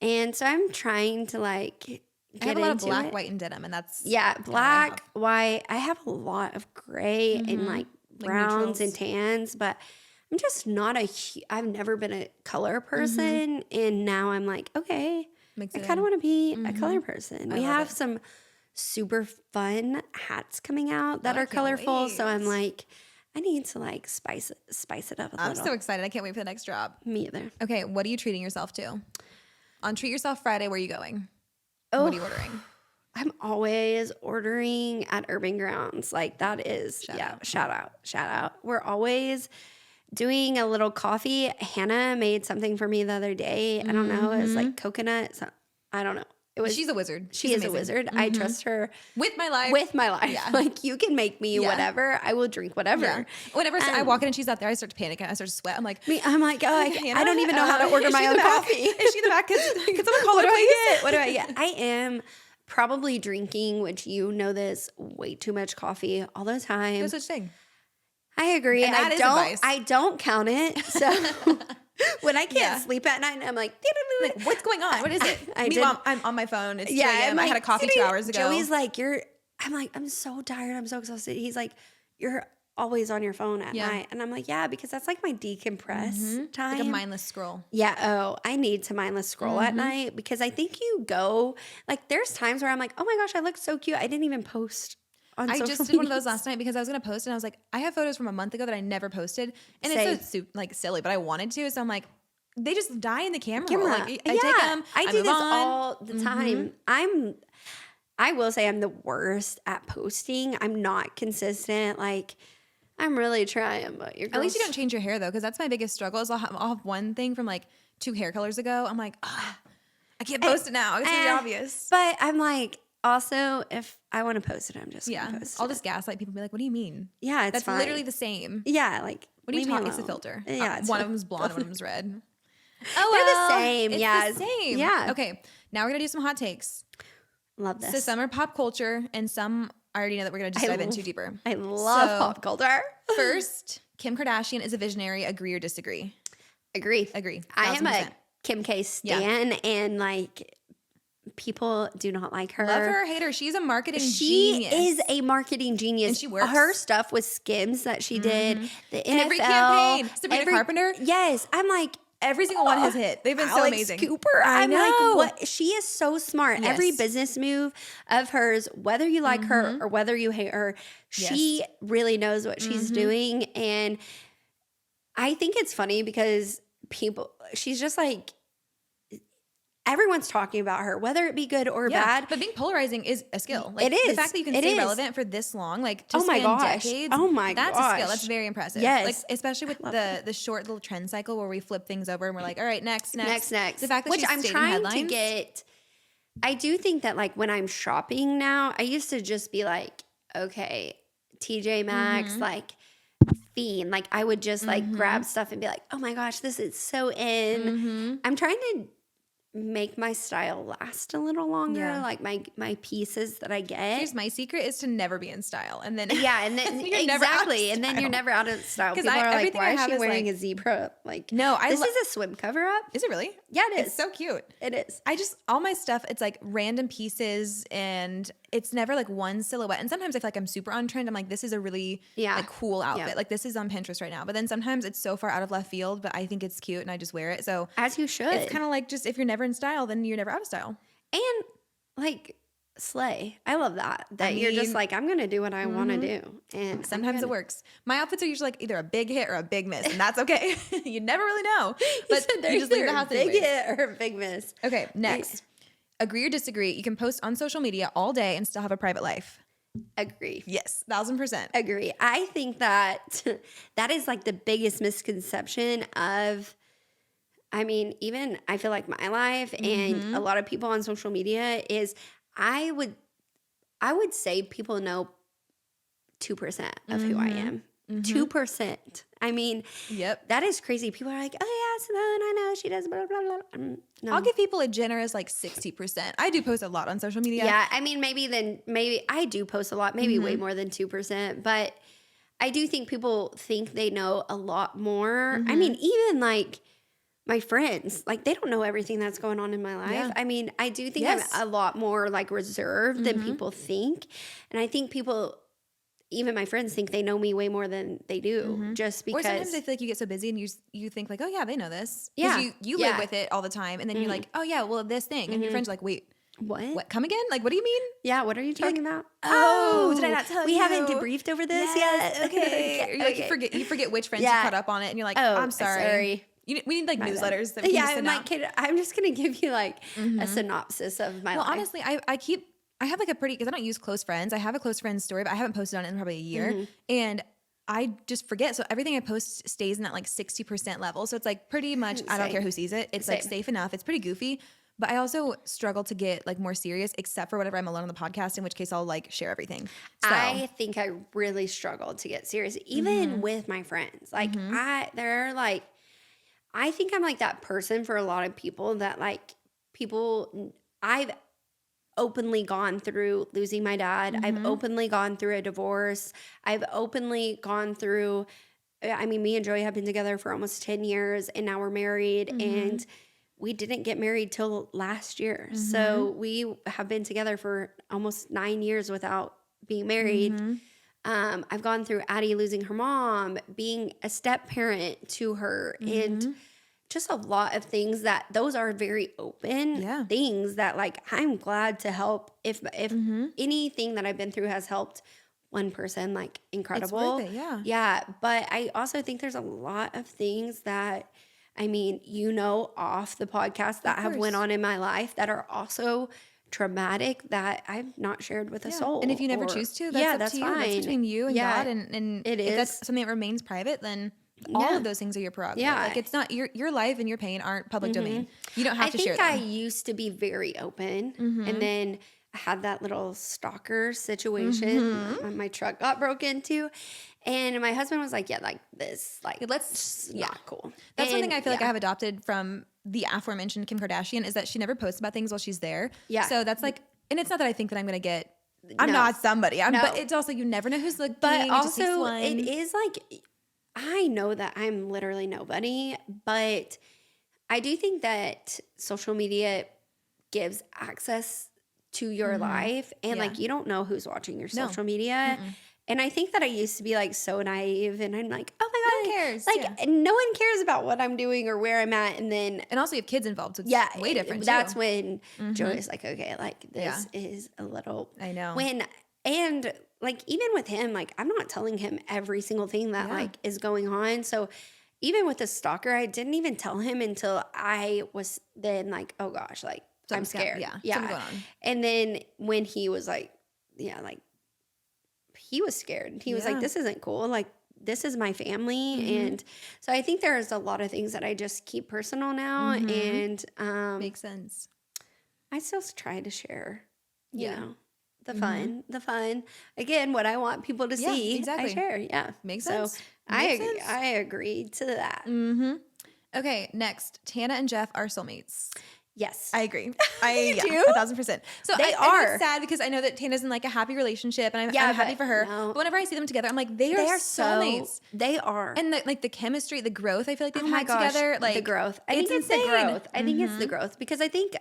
and so I'm trying to like. I have a lot of black, white, and denim, and that's black, white. I have a lot of gray and like browns and tans, but I'm just not I've never been a color person, and now I'm like, okay, I kind of want to be a color person. We have some super fun hats coming out that are colorful, so I'm like, I need to like spice it up a little. I'm so excited. I can't wait for the next drop. Me either. Okay, what are you treating yourself to? On Treat Yourself Friday, where are you going? Oh, what are you ordering? I'm always ordering at Urban Grounds. Like that is, shout out. We're always doing a little coffee. Hannah made something for me the other day. I don't know. It was like coconut. So, I don't know. She's a wizard. She is a wizard. I trust her. With my life. Yeah. Like you can make me whatever. I will drink whatever. Yeah. Whenever I walk in and she's out there, I start to panic and I start to sweat. I'm like, oh, I don't even know how to order my own coffee. Is she in the back? Can someone call her, please? What do I get? I am probably drinking, which you know this, way too much coffee all the time. No such thing. I agree. And that is advice. I don't count it. So when I can't sleep at night, I'm like, what's going on? What is it? Mom, I'm on my phone. It's 2 a.m. I had a coffee 2 hours ago. Joey's like, I'm like, I'm so tired. I'm so exhausted. He's like, you're always on your phone at night. And I'm like, yeah, because that's like my decompress time. Like a mindless scroll. Yeah. Oh, I need to mindless scroll at night because I think you go, like there's times where I'm like, oh my gosh, I look so cute. I didn't even post. I just did one of those last night because I was going to post and I was like, I have photos from a month ago that I never posted. And it's so like silly, but I wanted to. So I'm like, they just die in the camera roll. Like, I take them. I do this all the time. I will say I'm the worst at posting. I'm not consistent. Like I'm really trying, but at least you don't change your hair though. Cause that's my biggest struggle is I'll have one thing from like 2 hair colors ago. I'm like, I can't post it now. It's really obvious. But I'm like, also, if I want to post it, I'm just going to post it. I'll just gaslight people and be like, what do you mean? Yeah, it's That's literally the same. Yeah, like, what are you talking? It's a filter. Yeah, one of them's blonde, one of them's red. Oh, they're the same. It's the same. Yeah. Okay, now we're going to do some hot takes. Love this. So some are pop culture and some I already know that we're going to just dive into deeper. I love pop culture. First, Kim Kardashian is a visionary. Agree or disagree? Agree. 1,000%. I am a Kim K stan and like... people do not like her. Love her, hate her. She's a marketing genius. She is a marketing genius. And she works. Her stuff with Skims that she did, the NFL. Every campaign. Sabrina Carpenter. Yes. I'm like, every single one has hit. They've been Alex so amazing. Cooper. I'm like, what? She is so smart. Yes. Every business move of hers, whether you like her or whether you hate her, she really knows what she's doing. And I think it's funny because she's just like, everyone's talking about her, whether it be good or bad. But being polarizing is a skill. Like, it is. The fact that you can stay relevant for this long, like to decades. Oh my gosh. That's a skill. That's very impressive. Yes. Like, especially with the short little trend cycle where we flip things over and we're like, all right, next. The fact that she's I'm trying to get, I do think that like when I'm shopping now, I used to just be like, okay, TJ Maxx, like Fiend. Like I would just like grab stuff and be like, oh my gosh, this is so in. I'm trying to make my style last a little longer, like my pieces that I get. Here's my secret is to never be in style, and then and then exactly, and then you're never out of style. People are like, why is she wearing a zebra? Like, no, this is a swim cover up. Is it really? Yeah, it is. It's so cute. It is. All my stuff, it's like random pieces, and it's never like one silhouette. And sometimes I feel like I'm super on trend. I'm like, this is a really like cool outfit. Like this is on Pinterest right now. But then sometimes it's so far out of left field, but I think it's cute and I just wear it. So as you should. It's kind of like just if you're never in style, then you're never out of style. And like slay. I love that. You're just like, I'm going to do what I want to do. And sometimes it works. My outfits are usually like either a big hit or a big miss, and that's okay. You never really know. But you just leave the house big hit or a big miss. Okay, next. agree or disagree, you can post on social media all day and still have a private life. Agree. Yes, 1,000%. Agree. I think that that is like the biggest misconception of, I mean, even I feel like my life and a lot of people on social media is I would say people know 2% of who I am. 2%. I mean, that is crazy. People are like, oh yeah, Simone, I know she does blah, blah, blah. No. I'll give people a generous like 60%. I do post a lot on social media. Yeah, I mean, maybe I do post a lot, maybe way more than 2%, but I do think people think they know a lot more. I mean, even like my friends, like they don't know everything that's going on in my life. Yeah. I mean, I do think I'm a lot more like reserved than people think. And I think people, even my friends, think they know me way more than they do just because. Or sometimes I feel like you get so busy and you think like, oh yeah, they know this. Yeah. You live with it all the time. And then you're like, oh yeah, well this thing. And your friend's like, wait. What? Come again? Like, what do you mean? Yeah, what are you talking about? Oh, did I not tell you? We haven't debriefed over this yet. Okay. Like, you forget which friends you caught up on it. And you're like, oh, I'm sorry. We need like newsletters that we can send out. I'm just going to give you like a synopsis of my life. Well, honestly, I have like a pretty, because I don't use close friends. I have a close friends story, but I haven't posted on it in probably a year. And I just forget. So everything I post stays in that like 60% level. So it's like pretty much, I don't care who sees it. It's like safe enough. It's pretty goofy. But I also struggle to get like more serious, except for whenever I'm alone on the podcast, in which case I'll like share everything. So. I think I really struggle to get serious, even with my friends. Like I think I'm like that person for a lot of people that like I've openly gone through losing my dad. I've openly gone through a divorce. I've openly gone through, I mean, me and Joey have been together for almost 10 years and now we're married and we didn't get married till last year. So we have been together for almost 9 years without being married. I've gone through Addie losing her mom, being a step parent to her, and just a lot of things that those are very open things that like I'm glad to help. If anything that I've been through has helped one person, like incredible. It's worth it, yeah. But I also think there's a lot of things that, I mean, off the podcast that have went on in my life that are also traumatic that I've not shared with a soul. And if you never choose to, that's up to you. Fine. That's between you and God. And it if is. That's something that remains private, then all of those things are your prerogative. Yeah. Like it's not your life and your pain aren't public domain. You don't have to share them. I think I used to be very open and then I had that little stalker situation when my truck got broke into. And my husband was like, yeah, like this, like, let's not cool. That's something I feel like I have adopted from the aforementioned Kim Kardashian is that she never posts about things while she's there. Yeah. So that's like, and it's not that I think that I'm going to get, I'm not somebody. But it's also, you never know who's looking. But also, it is like, I know that I'm literally nobody, but I do think that social media gives access to your life. And like, you don't know who's watching your social media. And I think that I used to be like so naive and I'm like, oh my God. No one cares. Like no one cares about what I'm doing or where I'm at. And then. And also you have kids involved. So it's way different That's when Joey's like, okay, like this is a little. I know. And like even with him, like I'm not telling him every single thing that like is going on. So even with the stalker, I didn't even tell him until I was then like, oh gosh, like I'm scared. Yeah. Something going on. And then when he was like, like he was scared. He was like, this isn't cool. Like this is my family. And so I think there's a lot of things that I just keep personal now. And makes sense. I still try to share, you know. The fun. Again, what I want people to see, I share. Yeah. Makes sense. So I agree to that. Okay, next. Tana and Jeff are soulmates. Yes. I agree. You do? 1,000%. So they are. And it's sad because I know that Tana's in like a happy relationship and I'm happy for her. No. But whenever I see them together, I'm like, they are soulmates. They are. And the chemistry, the growth I feel like they've had together. Like the growth. I think it's the growth. I think it's the growth because I think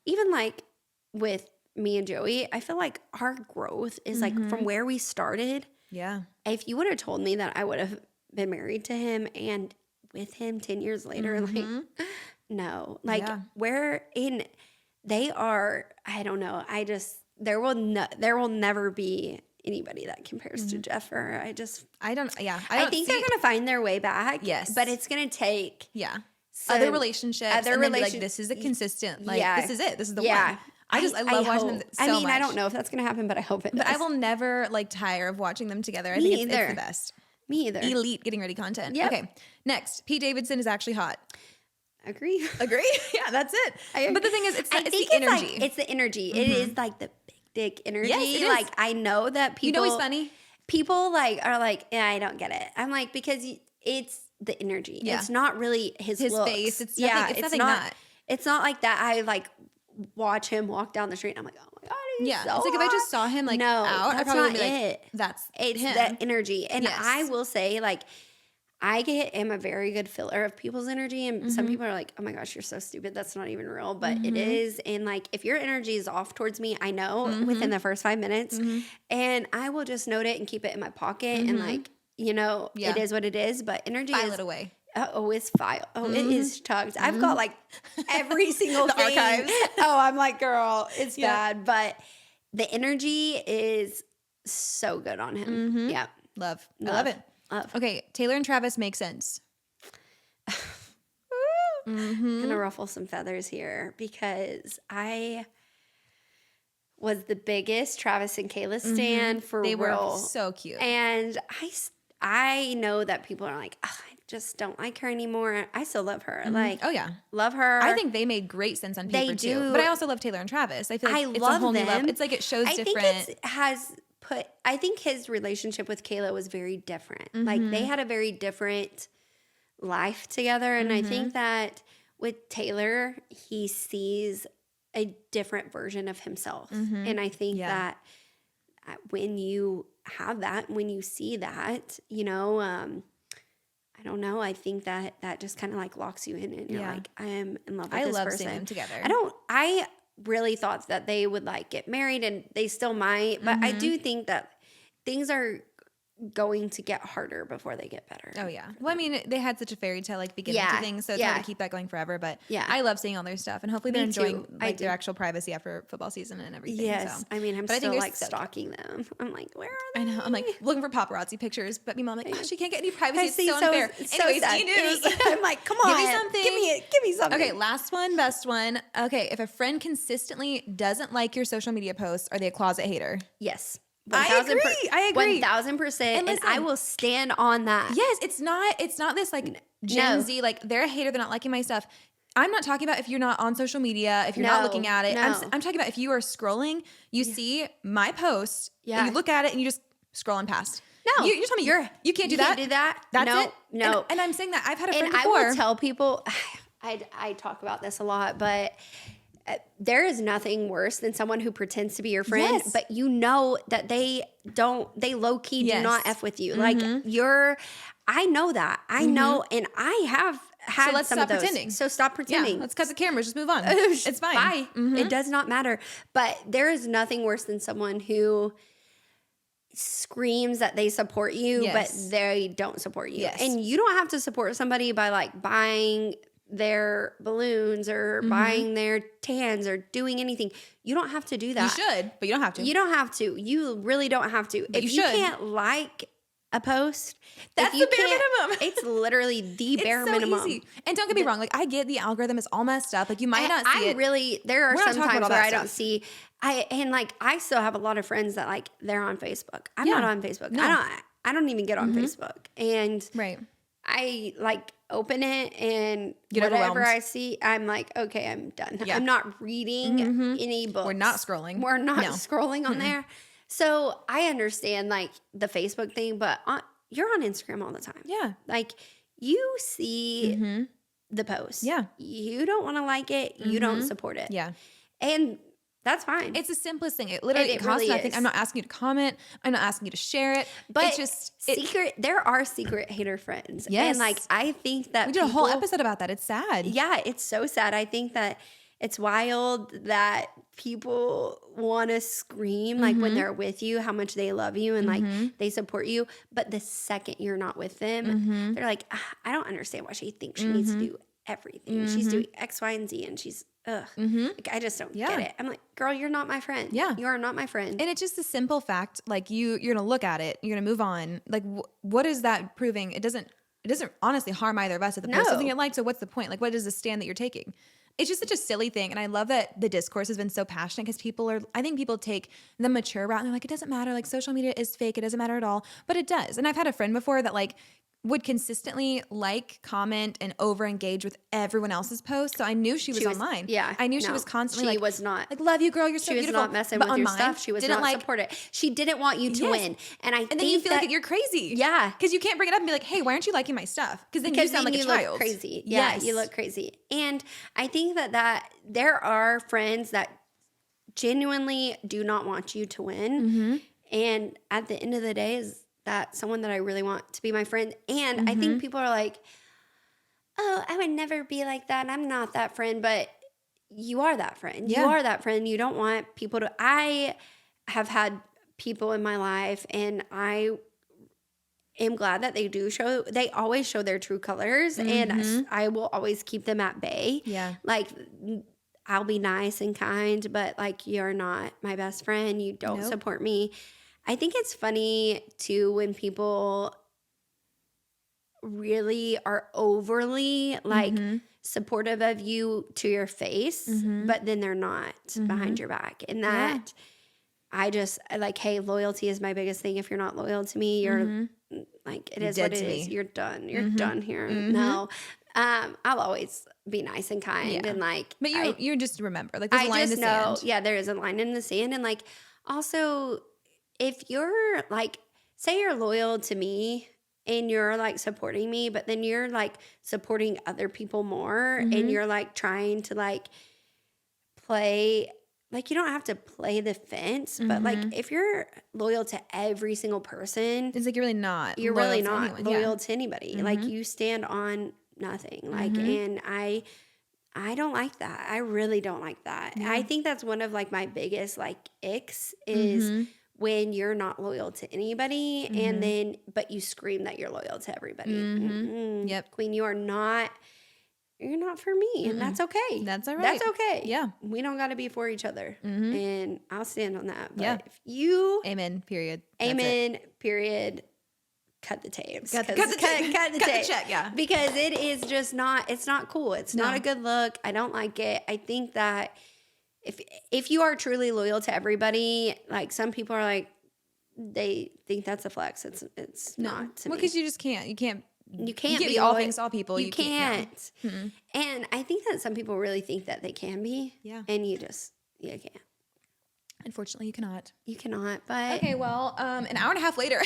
even like with me and Joey, I feel like our growth is like from where we started. Yeah. If you would have told me that I would have been married to him and with him 10 years later, like, no. Like, they are, I don't know. There will never be anybody that compares to Jeff or her. I think they're going to find their way back. Yes. But it's going to take other relationships, and then be like, this is a consistent, like, this is it. This is the one. I love watching them so much. I don't know if that's going to happen, but I hope it does. But I will never like tire of watching them together. I think it's the best. Me either. Elite getting ready content. Yep. Okay. Next, Pete Davidson is actually hot. Agree. Yeah, that's it. But the thing is, it's the energy. Like, it's the energy. It is like the big dick energy. Yes, it is. Like, I know that people. You know he's funny? People like are like, yeah, I don't get it. I'm like, because it's the energy. Yeah. It's not really his looks. Face. It's nothing, it's not. It's not like that. I like watch him walk down the street and I'm like, oh my God, he's so it's like hot. if I just saw him like out, I'd probably be like, it's him. that energy. And I will say, like, I am a very good filler of people's energy. And some people are like, oh my gosh, you're so stupid. That's not even real. But it is. And like, if your energy is off towards me, I know within the first 5 minutes. And I will just note it and keep it in my pocket. And like, you know, it is what it is. But energy file it away. Oh, it's file. Oh, it is chugged. I've got like every single thing. Archives. Oh, I'm like, girl, it's bad. But the energy is so good on him. Yeah. Love. I love it. Love. Okay. Taylor and Travis make sense. I'm gonna ruffle some feathers here because I was the biggest Travis and Kayla stan for real. They were so cute. And I know that people are like, oh, I just don't like her anymore. I still love her. Like, oh yeah, love her. I think they made great sense on paper too. But I also love Taylor and Travis. I feel like it's a whole new love. It's like it shows different. I think his relationship with Kayla was very different. Like they had a very different life together. And I think that with Taylor, he sees a different version of himself. And I think that when you have that, when you see that, you know, I don't know. I think that just kind of like locks you in and you're like, I am in love with this person. I love seeing them together. I really thought that they would like get married and they still might, but I do think that things are going to get harder before they get better. Oh yeah. Well, I mean, they had such a fairy tale like beginning to things, so it's hard to keep that going forever. But I love seeing all their stuff, and hopefully they're enjoying like their actual privacy after football season and everything. Yes, so. I mean, I'm still like stalking them. I'm like, where are they? I know. I'm like looking for paparazzi pictures, but my mom like, oh, she can't get any privacy. It's so unfair. So anyways, news. I'm like, come on, give me something. Give me something. Okay, last one, best one. Okay, if a friend consistently doesn't like your social media posts, are they a closet hater? Yes. I agree. 1,000%. And I will stand on that. Yes, it's not this like Gen Z, like they're a hater, they're not liking my stuff. I'm not talking about if you're not on social media, if you're not looking at it. I'm talking about if you are scrolling, you see my post, and you look at it and you just scrolling past. No. You're telling me you can't do that? You can't do that? That's it? No. And I'm saying that. I've had a friend before. And I will tell people, I talk about this a lot, but there is nothing worse than someone who pretends to be your friend, but you know that they low-key do not F with you. Like I know that. I know, and I have had so let's some stop of those. pretending. So stop pretending. Yeah, let's cut the camera. Just move on. It's fine. Bye. It does not matter. But there is nothing worse than someone who screams that they support you, but they don't support you. Yes. And you don't have to support somebody by like buying their balloons or buying their tans or doing anything. You don't have to do that. You should, but you don't have to. You don't have to. You really don't have to. But if you can't like a post, that's the bare minimum. It's literally the bare minimum. Easy. And don't get me wrong, like I get the algorithm is all messed up. Like you might not see it. There are some times where I don't see. I still have a lot of friends that like they're on Facebook. I'm not on Facebook. No. I don't even get on Facebook. And I like open it and whatever I see, I'm like, okay, I'm done. Yeah. I'm not reading any books. We're not scrolling. We're not scrolling on there. So I understand like the Facebook thing, but you're on Instagram all the time. Yeah. Like you see the post. Yeah. You don't want to like it. You don't support it. Yeah. And that's fine. It's the simplest thing. It literally costs really nothing. I'm not asking you to comment. I'm not asking you to share it. But it's just there are secret hater friends. Yes. And like I think that we did a whole episode about that. It's sad. Yeah, it's so sad. I think that it's wild that people want to scream like when they're with you how much they love you and like they support you. But the second you're not with them, they're like, I don't understand why she thinks she needs to do everything. She's doing X, Y, and Z, and she's like, I just don't get it. I'm like, girl, you're not my friend. Yeah, you are not my friend. And it's just a simple fact. Like you're gonna look at it, you're gonna move on. Like what is that proving? It doesn't. it doesn't honestly harm either of us if the post doesn't get liked. So what's the point? Like, what is the stand that you're taking? It's just such a silly thing. And I love that the discourse has been so passionate because I think people take the mature route and they're like, it doesn't matter. Like social media is fake. It doesn't matter at all. But it does. And I've had a friend before that like would consistently like, comment, and over engage with everyone else's posts. So I knew she was online. Yeah. I knew she was constantly she like, was not. Like, love you, girl. You're so beautiful. beautiful. She was not messing with your stuff. She was not support it. She didn't want you to win. And then you feel like you're crazy. Yeah. Because you can't bring it up and be like, hey, why aren't you liking my stuff? Because then you sound like a child. Look crazy. Yeah, you look crazy. And I think that there are friends that genuinely do not want you to win. And at the end of the day, is that someone that I really want to be my friend. And I think people are like, oh, I would never be like that. I'm not that friend. But you are that friend. You are that friend. You don't want people to. I have had people in my life, and I am glad that they always show their true colors. And I will always keep them at bay. Yeah. Like, I'll be nice and kind, but like, you're not my best friend. You don't support me. I think it's funny too when people really are overly like supportive of you to your face, but then they're not behind your back. And that I just like, hey, loyalty is my biggest thing. If you're not loyal to me, you're like, it is what it is. You're done. You're done here. No. I'll always be nice and kind and like, but you just remember like there's a line in the sand. Yeah, there is a line in the sand. And like, also, if you're like, say you're loyal to me and you're like supporting me, but then you're like supporting other people more and you're like trying to like play, like you don't have to play the fence, but like if you're loyal to every single person, it's like you're really not loyal to anybody. Like you stand on nothing. Like, and I don't like that. I really don't like that. I think that's one of like my biggest like icks is when you're not loyal to anybody and then, but you scream that you're loyal to everybody. Yep. Queen, you're not for me. And that's okay. That's all right. That's okay. Yeah. We don't got to be for each other. And I'll stand on that. But if you. Amen. Period. Amen. Period. Cut the tapes. Cut the tape. Cut the tape. Check, yeah. Because it is just not, it's not cool. It's not a good look. I don't like it. I think that if you are truly loyal to everybody, like some people are like, they think that's a flex. It's not to me. Well, because you just can't. You can't be all all things to all people. You can't. And I think that some people really think that they can be. Yeah. And you can't. Unfortunately, you cannot. You cannot. But okay, well, an hour and a half later.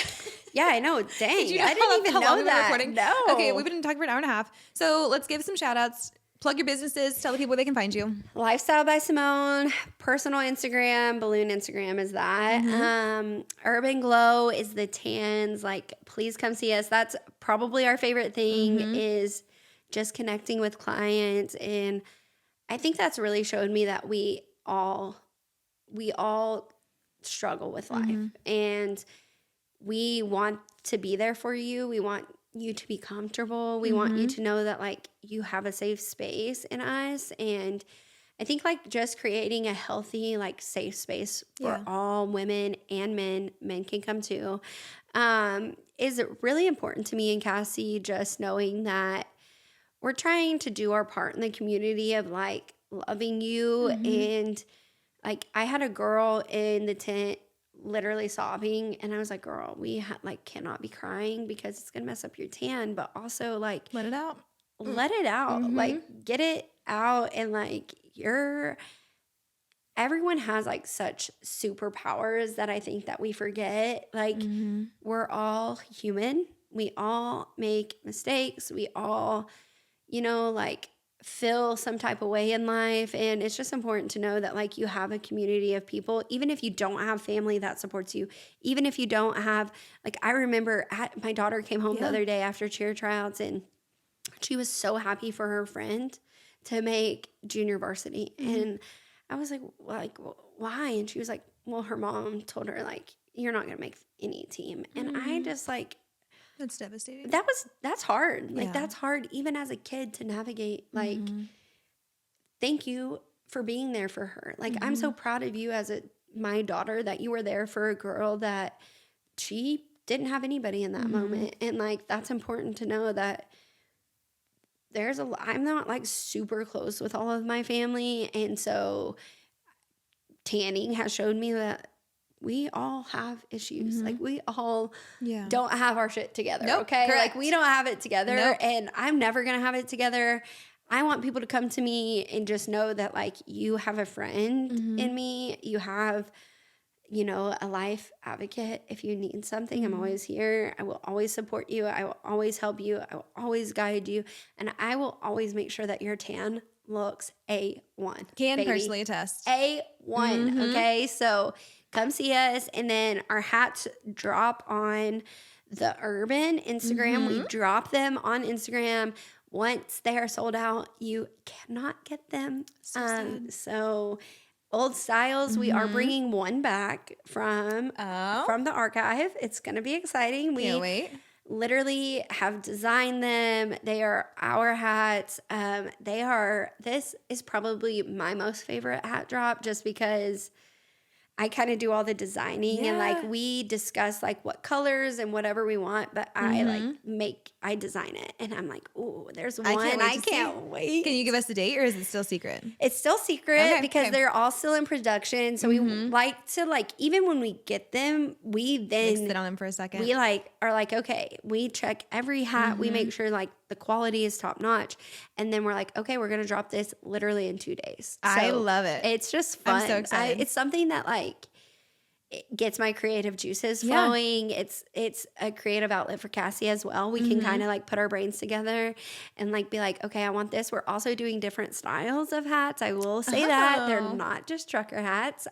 Yeah, I know. Dang, I didn't even know that. Recording? No. Okay, we've been talking for an hour and a half. So let's give some shout outs. Plug your businesses. Tell the people where they can find you. Lifestyle by Simone. Personal Instagram. Balloon Instagram is that. Urban Glow is the tans. Like, please come see us. That's probably our favorite thing is just connecting with clients. And I think that's really showed me that we all struggle with life. And we want to be there for you. We want you to be comfortable. We want you to know that like you have a safe space in us. And I think like just creating a healthy like safe space for all women and men can come too, is really important to me and Cassie, just knowing that we're trying to do our part in the community of like loving you. And like I had a girl in the tent literally sobbing, and I was like, girl, we cannot be crying because it's gonna mess up your tan, but also like let it out, like get it out. And like everyone has like such superpowers that I think that we forget. Like we're all human, we all make mistakes, we all like feel some type of way in life. And it's just important to know that like you have a community of people, even if you don't have family that supports you, even if you don't have, like, I remember my daughter came home the other day after cheer tryouts, and she was so happy for her friend to make junior varsity. And I was like, why? And she was like, well, her mom told her like, you're not going to make any team. And I just like, that's devastating. That's hard. Like that's hard even as a kid to navigate. Like, thank you for being there for her. Like I'm so proud of you as my daughter that you were there for a girl that she didn't have anybody in that moment. And like, that's important to know that I'm not like super close with all of my family. And so tanning has showed me that we all have issues. Like we all don't have our shit together. Nope, okay. correct. Like we don't have it together, Nope. and I'm never going to have it together. I want people to come to me and just know that like you have a friend in me. You have, you know, a life advocate. If you need something, I'm always here. I will always support you. I will always help you. I will always guide you. And I will always make sure that your tan looks A1. Can baby. personally attest. A1. Okay. So come see us. And then our hats drop on the Urban Instagram. We drop them on Instagram. Once they are sold out, you cannot get them. So Old Styles, we are bringing one back from the archive. It's going to be exciting. Can't wait. Literally have designed them. They are our hats. This is probably my most favorite hat drop, just because I kind of do all the designing and like we discuss like what colors and whatever we want, but I design it, and I'm like, oh, there's one. I can't wait. Can you give us the date, or is it still secret? It's still secret because they're all still in production. So we like to like, even when we get them, we then sit on them for a second. We like are like, okay, we check every hat. We make sure like the quality is top notch. And then we're like, okay, we're going to drop this literally in 2 days. So I love it. It's just fun. I'm so excited. It's something that like, it gets my creative juices flowing. It's a creative outlet for Cassie as well. We can kind of like put our brains together and like be like, okay, I want this. We're also doing different styles of hats. I will say that they're not just trucker hats.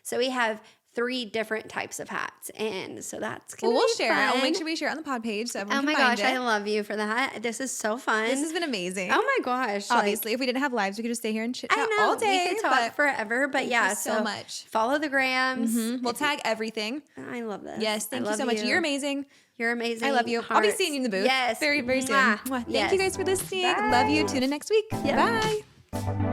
So we have 3 different types of hats, and so that's gonna we'll be share fun. it. We'll make sure we share it on the pod page so everyone Oh my can find gosh, it. I love you for that. This is so fun. This has been amazing. Oh my gosh. Obviously, if we didn't have lives, we could just stay here and chit chat I know, all day. we could talk forever, but thank you so much. Follow the grams. We'll tag everything. I love this. Yes, thank you so much. You're amazing. You're amazing. I love you. I'll be seeing you in the booth. Yes. Very, very soon. Mwah. Thank Yes. you guys for listening. Bye. Love you. Tune in next week. Yeah. Bye.